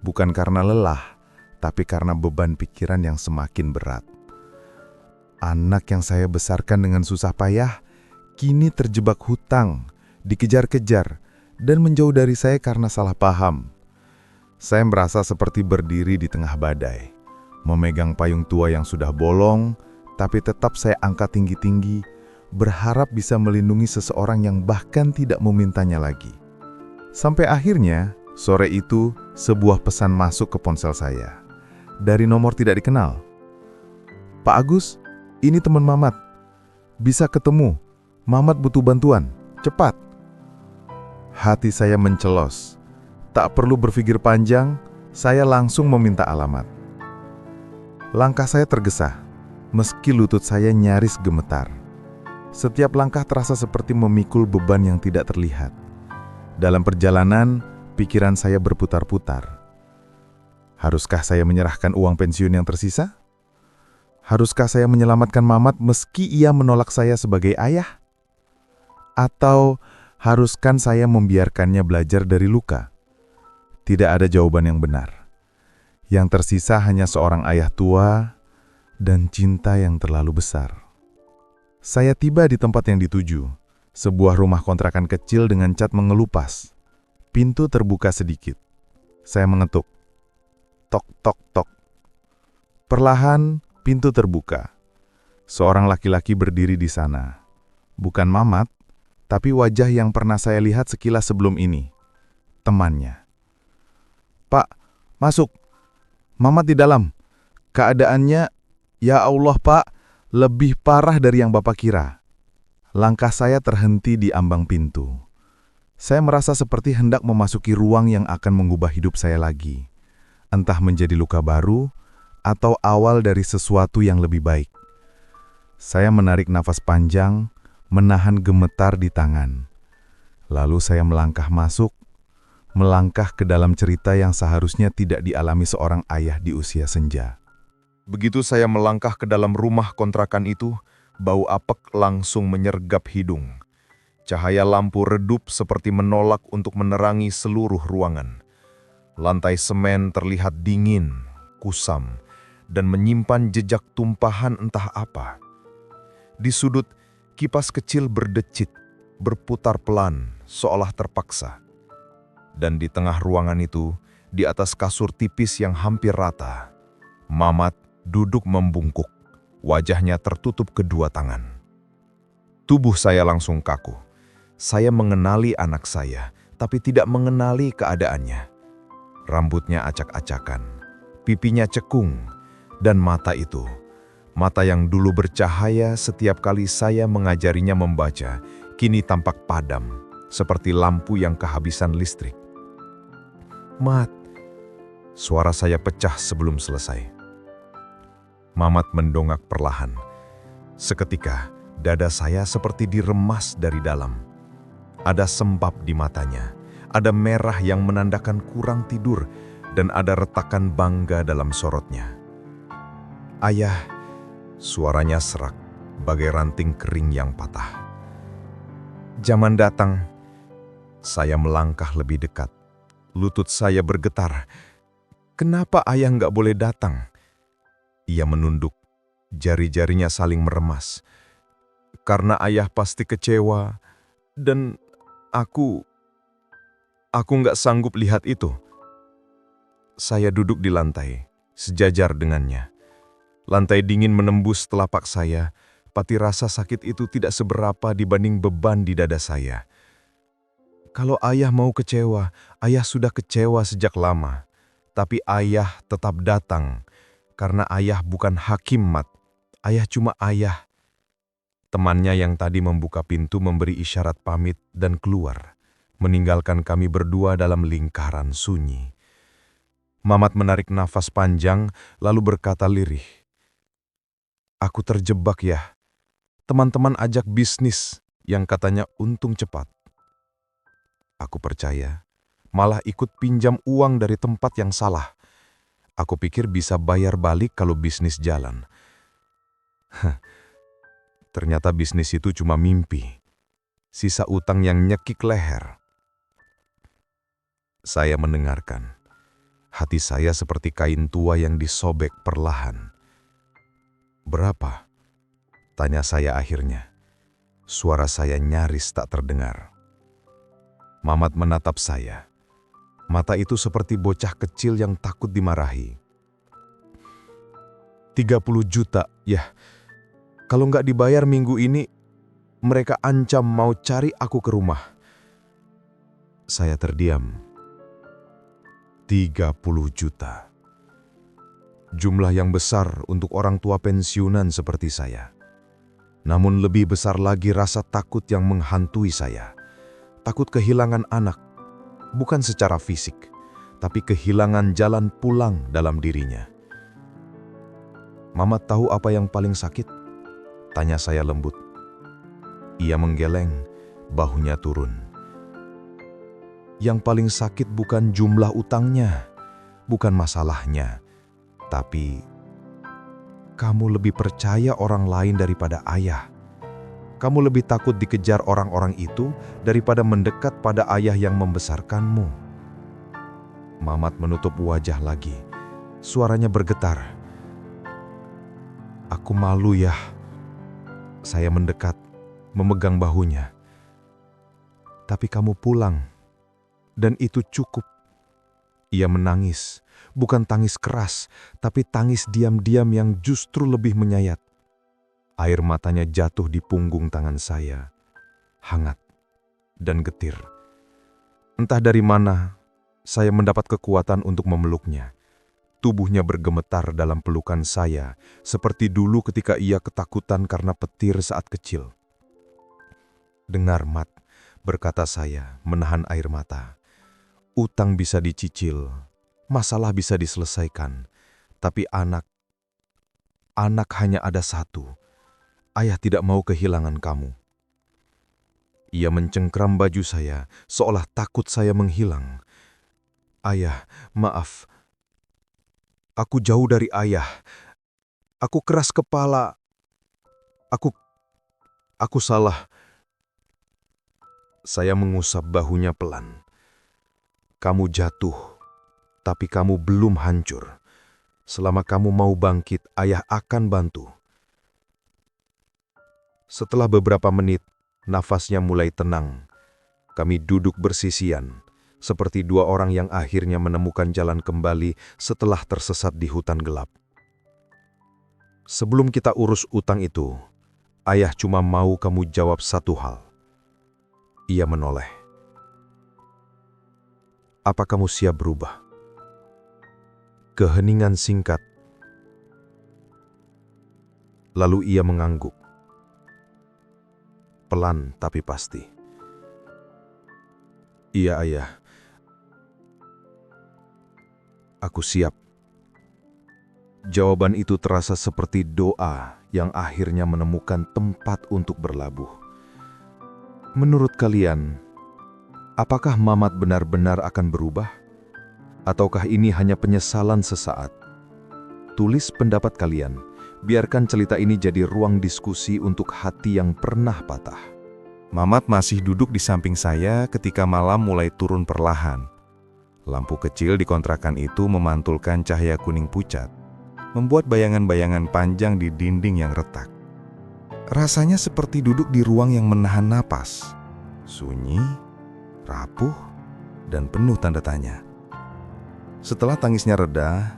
Bukan karena lelah, tapi karena beban pikiran yang semakin berat. Anak yang saya besarkan dengan susah payah, kini terjebak hutang, dikejar-kejar, dan menjauh dari saya karena salah paham. Saya merasa seperti berdiri di tengah badai, memegang payung tua yang sudah bolong, tapi tetap saya angkat tinggi-tinggi, berharap bisa melindungi seseorang yang bahkan tidak memintanya lagi. Sampai akhirnya, sore itu, sebuah pesan masuk ke ponsel saya. Dari nomor tidak dikenal. "Pak Agus, ini teman Mamat. Bisa ketemu. Mamat butuh bantuan. Cepat." Hati saya mencelos. Tak perlu berpikir panjang, saya langsung meminta alamat. Langkah saya tergesa, meski lutut saya nyaris gemetar. Setiap langkah terasa seperti memikul beban yang tidak terlihat. Dalam perjalanan, pikiran saya berputar-putar. Haruskah saya menyerahkan uang pensiun yang tersisa? Haruskah saya menyelamatkan Mamat meski ia menolak saya sebagai ayah? Atau haruskah saya membiarkannya belajar dari luka? Tidak ada jawaban yang benar. Yang tersisa hanya seorang ayah tua dan cinta yang terlalu besar. Saya tiba di tempat yang dituju, sebuah rumah kontrakan kecil dengan cat mengelupas. Pintu terbuka sedikit. Saya mengetuk. Tok, tok, tok. Perlahan, pintu terbuka. Seorang laki-laki berdiri di sana. Bukan Mamat, tapi wajah yang pernah saya lihat sekilas sebelum ini. Temannya. "Pak, masuk. Mamat di dalam. Keadaannya, ya Allah Pak, lebih parah dari yang Bapak kira." Langkah saya terhenti di ambang pintu. Saya merasa seperti hendak memasuki ruang yang akan mengubah hidup saya lagi. Entah menjadi luka baru, atau awal dari sesuatu yang lebih baik. Saya menarik nafas panjang, menahan gemetar di tangan. Lalu saya melangkah masuk, melangkah ke dalam cerita yang seharusnya tidak dialami seorang ayah di usia senja. Begitu saya melangkah ke dalam rumah kontrakan itu, bau apek langsung menyergap hidung. Cahaya lampu redup seperti menolak untuk menerangi seluruh ruangan. Lantai semen terlihat dingin, kusam, dan menyimpan jejak tumpahan entah apa. Di sudut, kipas kecil berdecit, berputar pelan, seolah terpaksa. Dan di tengah ruangan itu, di atas kasur tipis yang hampir rata, Mamat duduk membungkuk, wajahnya tertutup kedua tangan. Tubuh saya langsung kaku. Saya mengenali anak saya, tapi tidak mengenali keadaannya. Rambutnya acak-acakan, pipinya cekung, dan mata itu, mata yang dulu bercahaya setiap kali saya mengajarinya membaca, kini tampak padam, seperti lampu yang kehabisan listrik. "Mat," suara saya pecah sebelum selesai. Mamat mendongak perlahan. Seketika, dada saya seperti diremas dari dalam. Ada sembab di matanya, ada merah yang menandakan kurang tidur, dan ada retakan bangga dalam sorotnya. "Ayah," suaranya serak, bagai ranting kering yang patah. "Zaman datang." Saya melangkah lebih dekat. Lutut saya bergetar. "Kenapa ayah nggak boleh datang?" Ia menunduk, jari-jarinya saling meremas. Karena ayah pasti kecewa, dan aku nggak sanggup lihat itu. Saya duduk di lantai, sejajar dengannya. Lantai dingin menembus telapak saya, pati rasa sakit itu tidak seberapa dibanding beban di dada saya. Kalau ayah mau kecewa, ayah sudah kecewa sejak lama. Tapi ayah tetap datang, karena ayah bukan hakim, Mat. Ayah cuma ayah. Temannya yang tadi membuka pintu memberi isyarat pamit dan keluar, meninggalkan kami berdua dalam lingkaran sunyi. Mamat menarik nafas panjang, lalu berkata lirih, "Aku terjebak ya. Teman-teman ajak bisnis yang katanya untung cepat. Aku percaya, malah ikut pinjam uang dari tempat yang salah. Aku pikir bisa bayar balik kalau bisnis jalan. Ternyata bisnis itu cuma mimpi. Sisa utang yang nyekik leher." Saya mendengarkan. Hati saya seperti kain tua yang disobek perlahan. "Berapa?" tanya saya akhirnya. Suara saya nyaris tak terdengar. Mamat menatap saya. Mata itu seperti bocah kecil yang takut dimarahi. 30 juta, ya. Kalau nggak dibayar minggu ini, mereka ancam mau cari aku ke rumah. Saya terdiam. 30 juta. Jumlah yang besar untuk orang tua pensiunan seperti saya. Namun lebih besar lagi rasa takut yang menghantui saya. Takut kehilangan anak, bukan secara fisik, tapi kehilangan jalan pulang dalam dirinya. "Mamat tahu apa yang paling sakit?" tanya saya lembut. Ia menggeleng, bahunya turun. "Yang paling sakit bukan jumlah utangnya, bukan masalahnya, tapi kamu lebih percaya orang lain daripada ayah. Kamu lebih takut dikejar orang-orang itu daripada mendekat pada ayah yang membesarkanmu." Mamat menutup wajah lagi. Suaranya bergetar. "Aku malu ya." Saya mendekat, memegang bahunya. "Tapi kamu pulang, dan itu cukup." Ia menangis, bukan tangis keras, tapi tangis diam-diam yang justru lebih menyayat. Air matanya jatuh di punggung tangan saya, hangat dan getir. Entah dari mana, saya mendapat kekuatan untuk memeluknya. Tubuhnya bergemetar dalam pelukan saya, seperti dulu ketika ia ketakutan karena petir saat kecil. "Dengar, Mat," berkata saya, menahan air mata. "Utang bisa dicicil, masalah bisa diselesaikan, tapi anak hanya ada satu. Ayah tidak mau kehilangan kamu." Ia mencengkram baju saya, seolah takut saya menghilang. "Ayah, maaf. Aku jauh dari ayah. Aku keras kepala. Aku salah." Saya mengusap bahunya pelan. "Kamu jatuh, tapi kamu belum hancur. Selama kamu mau bangkit, ayah akan bantu." Setelah beberapa menit, nafasnya mulai tenang. Kami duduk bersisian, seperti dua orang yang akhirnya menemukan jalan kembali setelah tersesat di hutan gelap. "Sebelum kita urus utang itu, ayah cuma mau kamu jawab satu hal." Ia menoleh. "Apa kamu siap berubah?" Keheningan singkat. Lalu ia mengangguk. Pelan tapi pasti. "Iya, ayah. Aku siap." Jawaban itu terasa seperti doa yang akhirnya menemukan tempat untuk berlabuh. Menurut kalian, apakah Mamat benar-benar akan berubah? Ataukah ini hanya penyesalan sesaat? Tulis pendapat kalian. Biarkan cerita ini jadi ruang diskusi untuk hati yang pernah patah. Mamat masih duduk di samping saya ketika malam mulai turun perlahan. Lampu kecil di kontrakan itu memantulkan cahaya kuning pucat, membuat bayangan-bayangan panjang di dinding yang retak. Rasanya seperti duduk di ruang yang menahan napas. Sunyi, rapuh, dan penuh tanda tanya. Setelah tangisnya reda,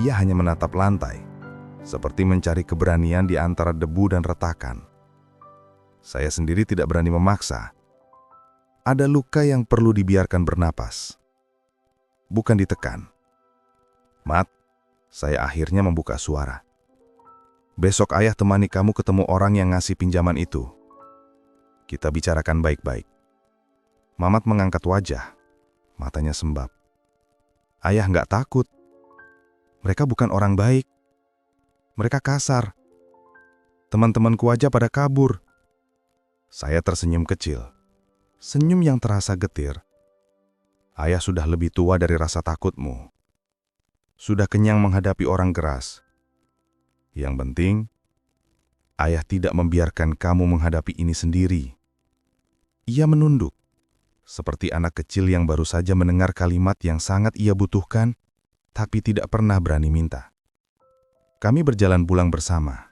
ia hanya menatap lantai, seperti mencari keberanian di antara debu dan retakan. Saya sendiri tidak berani memaksa. Ada luka yang perlu dibiarkan bernapas, bukan ditekan. Mat, saya akhirnya membuka suara. Besok ayah temani kamu ketemu orang yang ngasih pinjaman itu. Kita bicarakan baik-baik. Mamat mengangkat wajah, matanya sembab. Ayah nggak takut. Mereka bukan orang baik. Mereka kasar. Teman-temanku aja pada kabur. Saya tersenyum kecil. Senyum yang terasa getir. Ayah sudah lebih tua dari rasa takutmu. Sudah kenyang menghadapi orang keras. Yang penting, ayah tidak membiarkan kamu menghadapi ini sendiri. Ia menunduk, seperti anak kecil yang baru saja mendengar kalimat yang sangat ia butuhkan, tapi tidak pernah berani minta. Kami berjalan pulang bersama.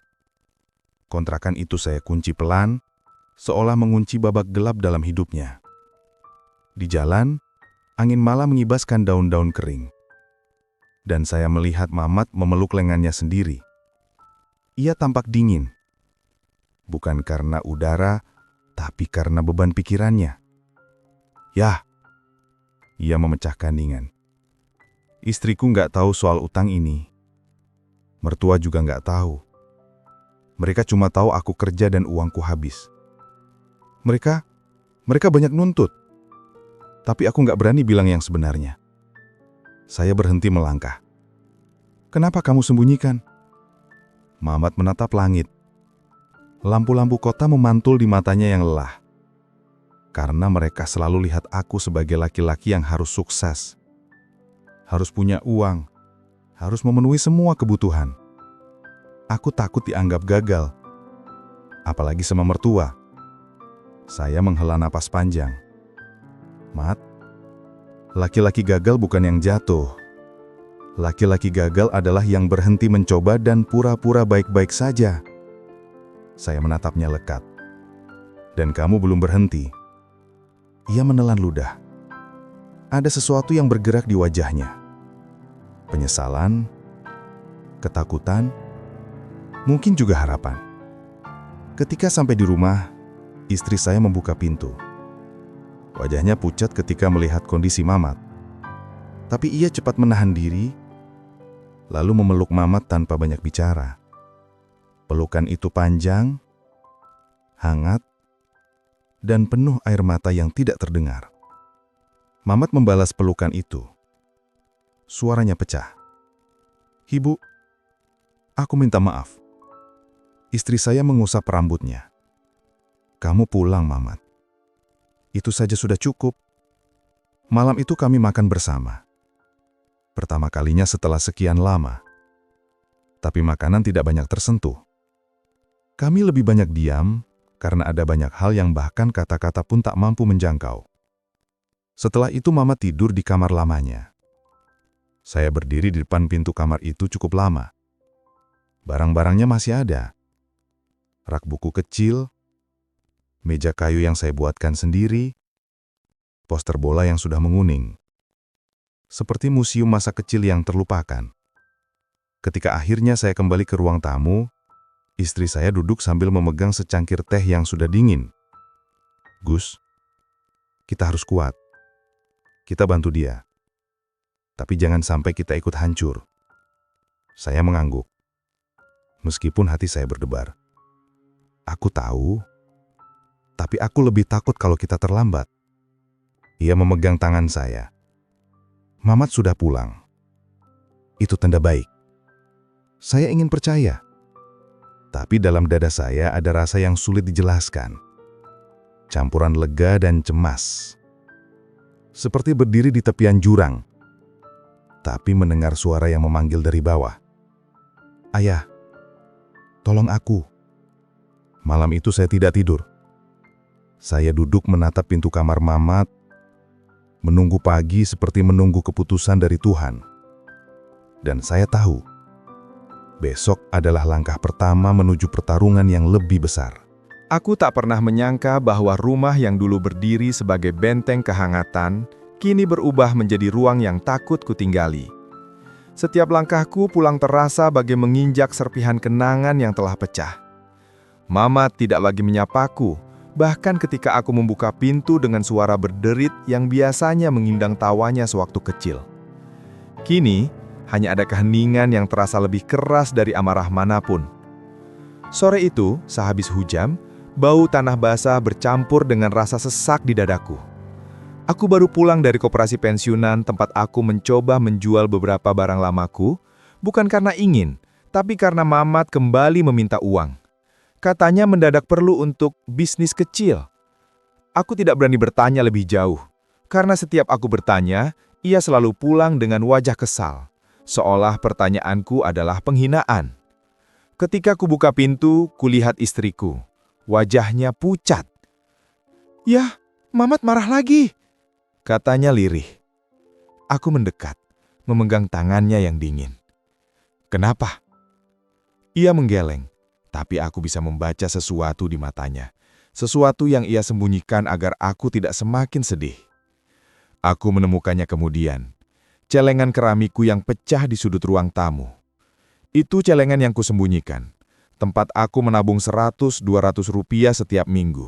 Kontrakan itu saya kunci pelan, seolah mengunci babak gelap dalam hidupnya. Di jalan, angin malam mengibaskan daun-daun kering. Dan saya melihat Mamat memeluk lengannya sendiri. Ia tampak dingin. Bukan karena udara, tapi karena beban pikirannya. Yah, ia memecahkan dengan. Istriku nggak tahu soal utang ini. Mertua juga nggak tahu. Mereka cuma tahu aku kerja dan uangku habis. Mereka banyak nuntut. Tapi aku nggak berani bilang yang sebenarnya. Saya berhenti melangkah. Kenapa kamu sembunyikan? Mamat menatap langit. Lampu-lampu kota memantul di matanya yang lelah. Karena mereka selalu lihat aku sebagai laki-laki yang harus sukses. Harus punya uang. Harus memenuhi semua kebutuhan. Aku takut dianggap gagal. Apalagi sama mertua. Saya menghela napas panjang. Mat, laki-laki gagal bukan yang jatuh. Laki-laki gagal adalah yang berhenti mencoba dan pura-pura baik-baik saja. Saya menatapnya lekat. Dan kamu belum berhenti. Ia menelan ludah. Ada sesuatu yang bergerak di wajahnya. Penyesalan, ketakutan, mungkin juga harapan. Ketika sampai di rumah, istri saya membuka pintu. Wajahnya pucat ketika melihat kondisi Mamat. Tapi ia cepat menahan diri, lalu memeluk Mamat tanpa banyak bicara. Pelukan itu panjang, hangat, dan penuh air mata yang tidak terdengar. Mamat membalas pelukan itu. Suaranya pecah. "Ibu, aku minta maaf." Istri saya mengusap rambutnya. "Kamu pulang, Mamat. Itu saja sudah cukup." Malam itu kami makan bersama. Pertama kalinya setelah sekian lama. Tapi makanan tidak banyak tersentuh. Kami lebih banyak diam karena ada banyak hal yang bahkan kata-kata pun tak mampu menjangkau. Setelah itu Mama tidur di kamar lamanya. Saya berdiri di depan pintu kamar itu cukup lama. Barang-barangnya masih ada. Rak buku kecil, meja kayu yang saya buatkan sendiri, poster bola yang sudah menguning. Seperti museum masa kecil yang terlupakan. Ketika akhirnya saya kembali ke ruang tamu, istri saya duduk sambil memegang secangkir teh yang sudah dingin. "Gus, kita harus kuat. Kita bantu dia. Tapi jangan sampai kita ikut hancur." Saya mengangguk. Meskipun hati saya berdebar. Aku tahu, tapi aku lebih takut kalau kita terlambat. Ia memegang tangan saya. Mamat sudah pulang. Itu tanda baik. Saya ingin percaya. Tapi dalam dada saya ada rasa yang sulit dijelaskan. Campuran lega dan cemas. Seperti berdiri di tepian jurang. Tapi mendengar suara yang memanggil dari bawah. "Ayah, tolong aku." Malam itu saya tidak tidur. Saya duduk menatap pintu kamar Mamat, menunggu pagi seperti menunggu keputusan dari Tuhan. Dan saya tahu, Besok adalah langkah pertama menuju pertarungan yang lebih besar. Aku tak pernah menyangka bahwa rumah yang dulu berdiri sebagai benteng kehangatan, kini berubah menjadi ruang yang takut kutinggali. Setiap langkahku pulang terasa bagai menginjak serpihan kenangan yang telah pecah. Mamat tidak lagi menyapaku, bahkan ketika aku membuka pintu dengan suara berderit yang biasanya mengundang tawanya sewaktu kecil. Kini, hanya ada keheningan yang terasa lebih keras dari amarah manapun. Sore itu, sehabis hujan, bau tanah basah bercampur dengan rasa sesak di dadaku. Aku baru pulang dari koperasi pensiunan tempat aku mencoba menjual beberapa barang lamaku, bukan karena ingin, tapi karena Mamat kembali meminta uang. Katanya mendadak perlu untuk bisnis kecil. Aku tidak berani bertanya lebih jauh, karena setiap aku bertanya, ia selalu pulang dengan wajah kesal. Seolah pertanyaanku adalah penghinaan. Ketika kubuka pintu, kulihat istriku. Wajahnya pucat. "Yah, Mamat marah lagi," katanya lirih. Aku mendekat, memegang tangannya yang dingin. "Kenapa?" Ia menggeleng, tapi aku bisa membaca sesuatu di matanya. Sesuatu yang ia sembunyikan agar aku tidak semakin sedih. Aku menemukannya kemudian. Celengan keramikku yang pecah di sudut ruang tamu. Itu celengan yang kusembunyikan. Tempat aku menabung 100-200 rupiah setiap minggu.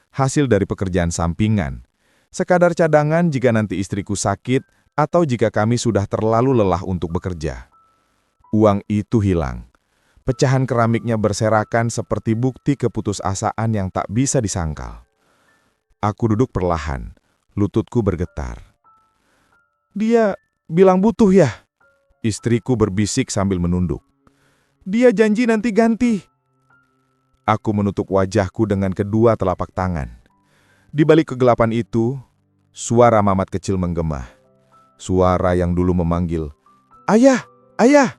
Hasil dari pekerjaan sampingan. Sekadar cadangan jika nanti istriku sakit atau jika kami sudah terlalu lelah untuk bekerja. Uang itu hilang. Pecahan keramiknya berserakan seperti bukti keputusasaan yang tak bisa disangkal. Aku duduk perlahan, lututku bergetar. "Dia bilang butuh ya?" Istriku berbisik sambil menunduk. "Dia janji nanti ganti." Aku menutup wajahku dengan kedua telapak tangan. Di balik kegelapan itu, suara Mamat kecil menggema. Suara yang dulu memanggil, "Ayah, ayah!"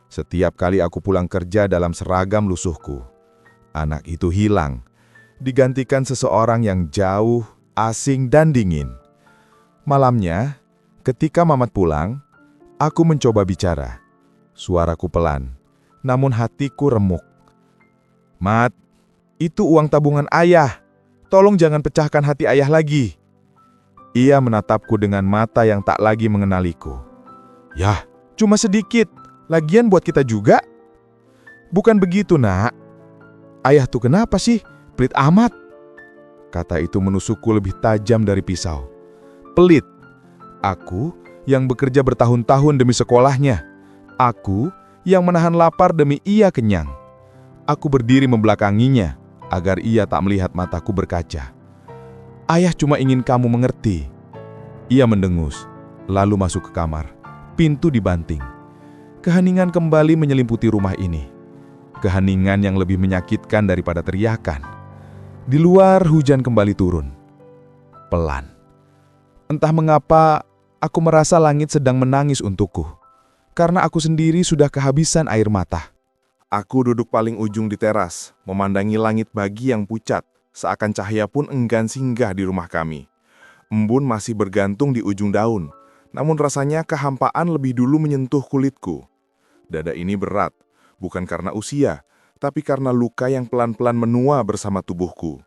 Setiap kali aku pulang kerja dalam seragam lusuhku. Anak itu hilang, digantikan seseorang yang jauh, asing dan dingin. Malamnya, ketika Mamat pulang, aku mencoba bicara. Suaraku pelan, namun hatiku remuk. "Mat, itu uang tabungan ayah. Tolong jangan pecahkan hati ayah lagi." Ia menatapku dengan mata yang tak lagi mengenaliku. "Yah, cuma sedikit. Lagian buat kita juga." "Bukan begitu, Nak. Ayah tuh kenapa sih? Pelit amat." Kata itu menusukku lebih tajam dari pisau. Pelit. Aku yang bekerja bertahun-tahun demi sekolahnya. Aku yang menahan lapar demi ia kenyang. Aku berdiri membelakanginya agar ia tak melihat mataku berkaca. "Ayah cuma ingin kamu mengerti." Ia mendengus, lalu masuk ke kamar. Pintu dibanting. Keheningan kembali menyelimuti rumah ini. Keheningan yang lebih menyakitkan daripada teriakan. Di luar hujan kembali turun. Pelan. Entah mengapa, aku merasa langit sedang menangis untukku. Karena aku sendiri sudah kehabisan air mata. Aku duduk paling ujung di teras, memandangi langit pagi yang pucat, seakan cahaya pun enggan singgah di rumah kami. Embun masih bergantung di ujung daun, namun rasanya kehampaan lebih dulu menyentuh kulitku. Dada ini berat, bukan karena usia, tapi karena luka yang pelan-pelan menua bersama tubuhku.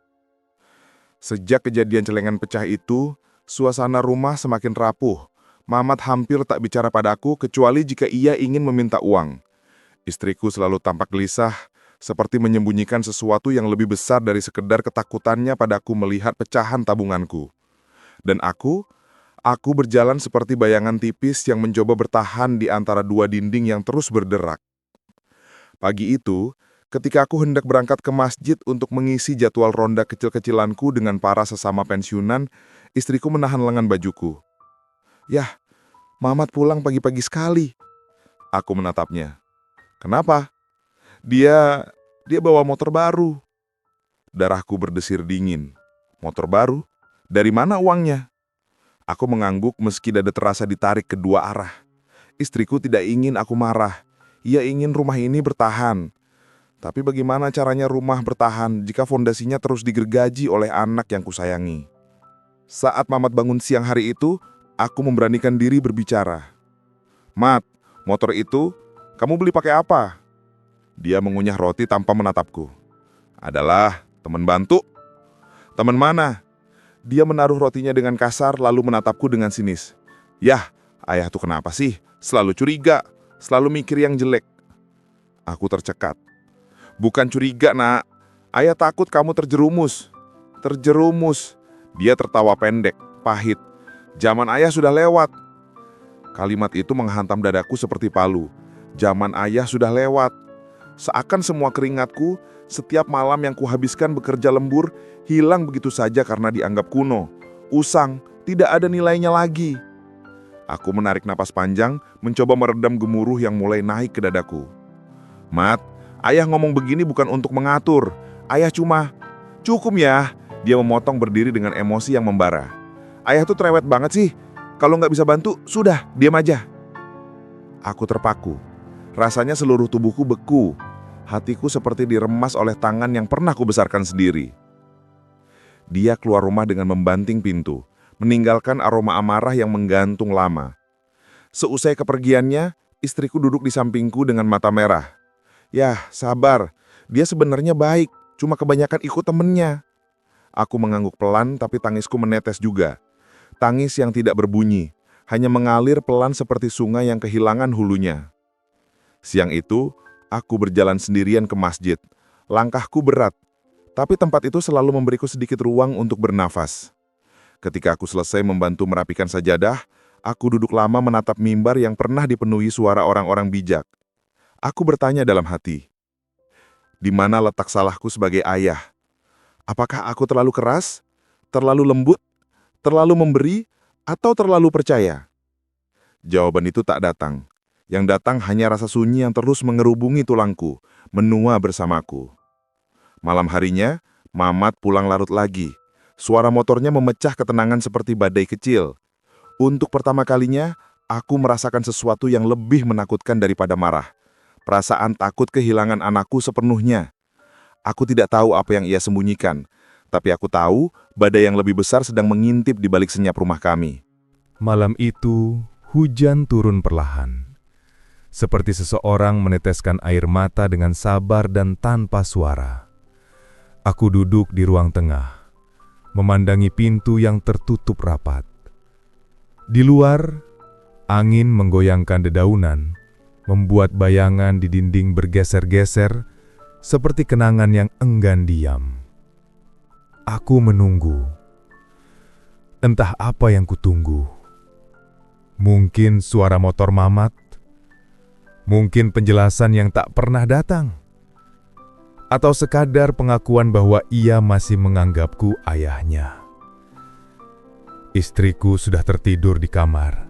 Sejak kejadian celengan pecah itu, suasana rumah semakin rapuh. Mamat hampir tak bicara padaku kecuali jika ia ingin meminta uang. Istriku selalu tampak gelisah, seperti menyembunyikan sesuatu yang lebih besar dari sekedar ketakutannya padaku melihat pecahan tabunganku. Dan aku berjalan seperti bayangan tipis yang mencoba bertahan di antara dua dinding yang terus berderak. Pagi itu, ketika aku hendak berangkat ke masjid untuk mengisi jadwal ronda kecil-kecilanku dengan para sesama pensiunan, istriku menahan lengan bajuku. "Yah, Mamat pulang pagi-pagi sekali." Aku menatapnya. "Kenapa?" Dia bawa motor baru." Darahku berdesir dingin. "Motor baru? Dari mana uangnya?" Aku mengangguk meski dada terasa ditarik kedua arah. Istriku tidak ingin aku marah. Ia ingin rumah ini bertahan. Tapi bagaimana caranya rumah bertahan jika fondasinya terus digergaji oleh anak yang kusayangi? Saat Mamat bangun siang hari itu, aku memberanikan diri berbicara. "Mat, motor itu kamu beli pakai apa?" Dia mengunyah roti tanpa menatapku. Adalah teman bantu. Teman mana? Dia menaruh rotinya dengan kasar lalu menatapku dengan sinis. Yah, ayah tuh kenapa sih? Selalu curiga, selalu mikir yang jelek. Aku tercekat. Bukan curiga, nak. Ayah takut kamu terjerumus. Terjerumus. Dia tertawa pendek, pahit. Zaman ayah sudah lewat. Kalimat itu menghantam dadaku seperti palu. Zaman ayah sudah lewat. Seakan semua keringatku, setiap malam yang kuhabiskan bekerja lembur, hilang begitu saja karena dianggap kuno, usang, tidak ada nilainya lagi. Aku menarik napas panjang, mencoba meredam gemuruh yang mulai naik ke dadaku. Mat, ayah ngomong begini bukan untuk mengatur. Ayah cuma, cukup ya. Dia memotong berdiri dengan emosi yang membara. Ayah tuh cerewet banget sih. Kalau nggak bisa bantu, sudah, diam aja. Aku terpaku. Rasanya seluruh tubuhku beku. Hatiku seperti diremas oleh tangan yang pernah kubesarkan sendiri. Dia keluar rumah dengan membanting pintu, meninggalkan aroma amarah yang menggantung lama. Seusai kepergiannya, istriku duduk di sampingku dengan mata merah. Yah, sabar. Dia sebenarnya baik, cuma kebanyakan ikut temennya. Aku mengangguk pelan tapi tangisku menetes juga. Tangis yang tidak berbunyi, hanya mengalir pelan seperti sungai yang kehilangan hulunya. Siang itu, aku berjalan sendirian ke masjid. Langkahku berat, tapi tempat itu selalu memberiku sedikit ruang untuk bernafas. Ketika aku selesai membantu merapikan sajadah, aku duduk lama menatap mimbar yang pernah dipenuhi suara orang-orang bijak. Aku bertanya dalam hati, di mana letak salahku sebagai ayah? Apakah aku terlalu keras, terlalu lembut, terlalu memberi, atau terlalu percaya? Jawaban itu tak datang. Yang datang hanya rasa sunyi yang terus mengerubungi tulangku, menua bersamaku. Malam harinya, Mamat pulang larut lagi. Suara motornya memecah ketenangan seperti badai kecil. Untuk pertama kalinya, aku merasakan sesuatu yang lebih menakutkan daripada marah. Perasaan takut kehilangan anakku sepenuhnya. Aku tidak tahu apa yang ia sembunyikan, tapi aku tahu badai yang lebih besar sedang mengintip di balik senyap rumah kami. Malam itu, hujan turun perlahan. Seperti seseorang meneteskan air mata dengan sabar dan tanpa suara. Aku duduk di ruang tengah, memandangi pintu yang tertutup rapat. Di luar, angin menggoyangkan dedaunan, membuat bayangan di dinding bergeser-geser seperti kenangan yang enggan diam. Aku menunggu. Entah apa yang kutunggu. Mungkin suara motor Mamat, mungkin penjelasan yang tak pernah datang, atau sekadar pengakuan bahwa ia masih menganggapku ayahnya. Istriku sudah tertidur di kamar,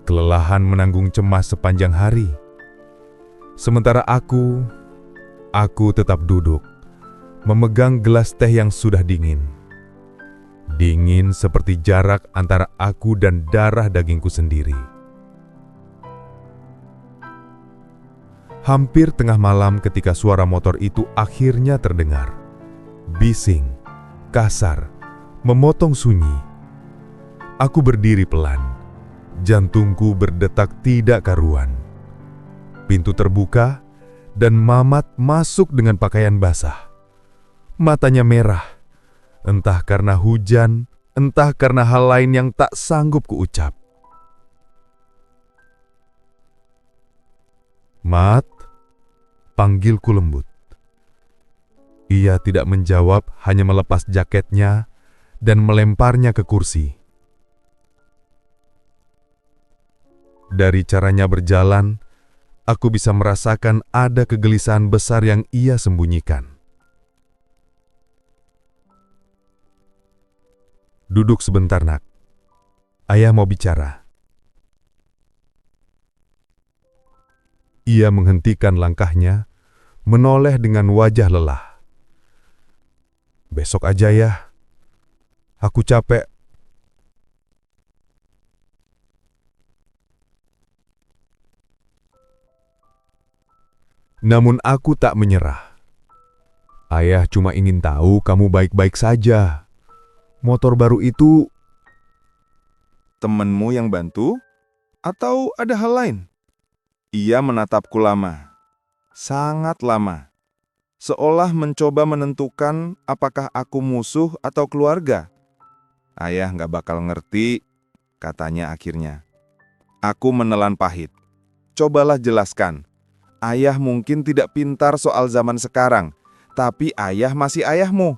kelelahan menanggung cemas sepanjang hari. Sementara aku tetap duduk, memegang gelas teh yang sudah dingin. Dingin seperti jarak antara aku dan darah dagingku sendiri. Hampir tengah malam ketika suara motor itu akhirnya terdengar. Bising, kasar, memotong sunyi. Aku berdiri pelan. Jantungku berdetak tidak karuan. Pintu terbuka dan Mamat masuk dengan pakaian basah. Matanya merah, entah karena hujan, entah karena hal lain yang tak sanggup kuucap. Mat, panggilku lembut. Ia tidak menjawab, hanya melepas jaketnya dan melemparnya ke kursi. Dari caranya berjalan, aku bisa merasakan ada kegelisahan besar yang ia sembunyikan. Duduk sebentar, nak. Ayah mau bicara. Ia menghentikan langkahnya, menoleh dengan wajah lelah. Besok aja ya. Aku capek. Namun aku tak menyerah. Ayah cuma ingin tahu kamu baik-baik saja. Motor baru itu Temenmu yang bantu? Atau ada hal lain? Ia menatapku lama. Sangat lama. Seolah mencoba menentukan apakah aku musuh atau keluarga. Ayah nggak bakal ngerti, katanya akhirnya. Aku menelan pahit. Cobalah jelaskan. Ayah mungkin tidak pintar soal zaman sekarang, tapi ayah masih ayahmu.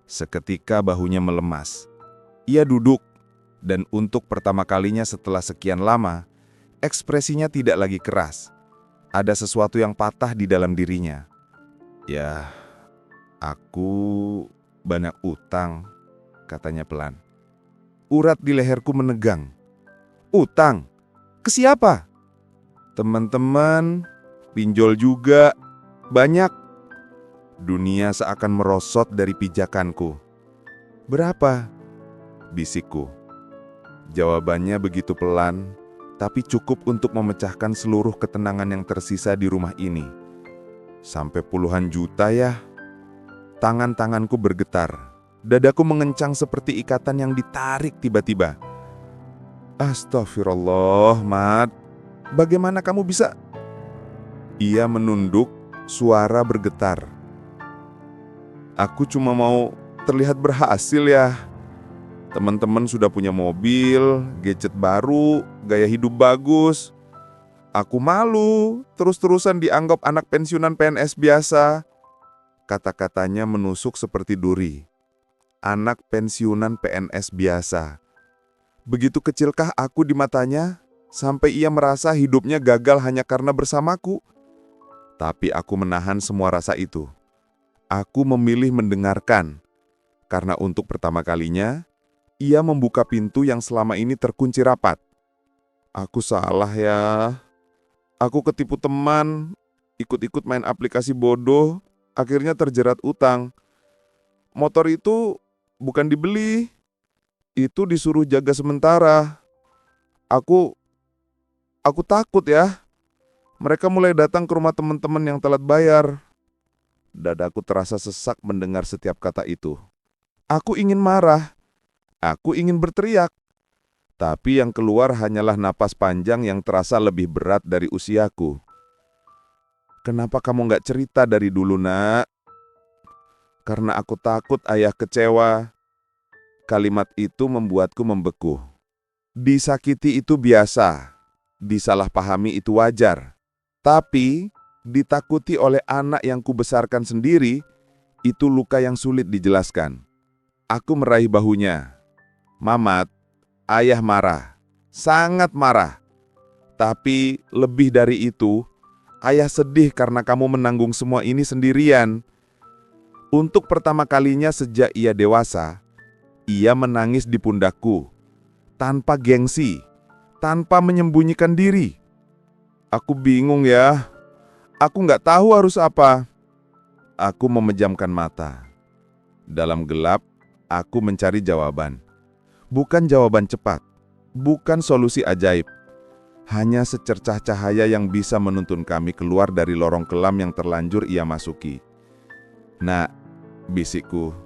Seketika bahunya melemas. Ia duduk, dan untuk pertama kalinya setelah sekian lama, ekspresinya tidak lagi keras. Ada sesuatu yang patah di dalam dirinya. Ya, aku banyak utang, katanya pelan. Urat di leherku menegang. Utang? Ke siapa? Teman-teman, pinjol juga, banyak. Dunia seakan merosot dari pijakanku. Berapa? Bisikku. Jawabannya begitu pelan, tapi cukup untuk memecahkan seluruh ketenangan yang tersisa di rumah ini. Sampai puluhan juta ya. Tangan-tanganku bergetar. Dadaku mengencang seperti ikatan yang ditarik tiba-tiba. Astagfirullah, Mat. Bagaimana kamu bisa? Ia menunduk, suara bergetar. Aku cuma mau terlihat berhasil ya. Teman-teman sudah punya mobil, gadget baru, gaya hidup bagus. Aku malu, terus-terusan dianggap anak pensiunan PNS biasa. Kata-katanya menusuk seperti duri. Anak pensiunan PNS biasa. Begitu kecilkah aku di matanya, sampai ia merasa hidupnya gagal hanya karena bersamaku? Tapi aku menahan semua rasa itu. Aku memilih mendengarkan, karena untuk pertama kalinya, ia membuka pintu yang selama ini terkunci rapat. Aku salah ya. Aku ketipu teman, ikut-ikut main aplikasi bodoh, akhirnya terjerat utang. Motor itu bukan dibeli, itu disuruh jaga sementara. Aku takut ya. Mereka mulai datang ke rumah teman-teman yang telat bayar. Dadaku terasa sesak mendengar setiap kata itu. Aku ingin marah. Aku ingin berteriak. Tapi yang keluar hanyalah napas panjang yang terasa lebih berat dari usiaku. Kenapa kamu nggak cerita dari dulu, Nak? Karena aku takut ayah kecewa. Kalimat itu membuatku membeku. Disakiti itu biasa. Disalahpahami itu wajar. Tapi ditakuti oleh anak yang kubesarkan sendiri, itu luka yang sulit dijelaskan. Aku meraih bahunya. Mamat, ayah marah, sangat marah. Tapi lebih dari itu, ayah sedih karena kamu menanggung semua ini sendirian. Untuk pertama kalinya sejak ia dewasa, ia menangis di pundakku, tanpa gengsi, tanpa menyembunyikan diri. Aku bingung ya, aku nggak tahu harus apa. Aku memejamkan mata. Dalam gelap, aku mencari jawaban. Bukan jawaban cepat, bukan solusi ajaib. Hanya secercah cahaya yang bisa menuntun kami keluar dari lorong kelam yang terlanjur ia masuki. Nak, bisikku,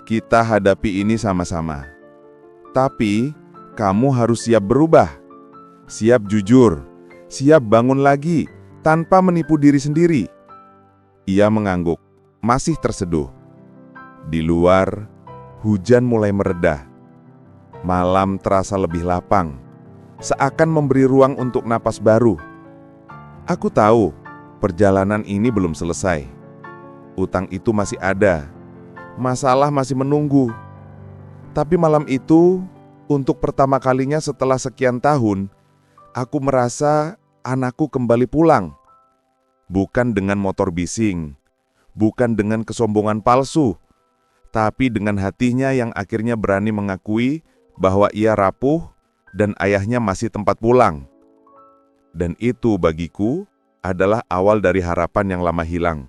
kita hadapi ini sama-sama. Tapi, kamu harus siap berubah. Siap jujur, siap bangun lagi, tanpa menipu diri sendiri. Ia mengangguk, masih terseduh. Di luar, hujan mulai mereda. Malam terasa lebih lapang, seakan memberi ruang untuk napas baru. Aku tahu, perjalanan ini belum selesai. Utang itu masih ada, masalah masih menunggu. Tapi malam itu, untuk pertama kalinya setelah sekian tahun, aku merasa anakku kembali pulang. Bukan dengan motor bising, bukan dengan kesombongan palsu, tapi dengan hatinya yang akhirnya berani mengakui bahwa ia rapuh dan ayahnya masih tempat pulang. Dan itu bagiku adalah awal dari harapan yang lama hilang,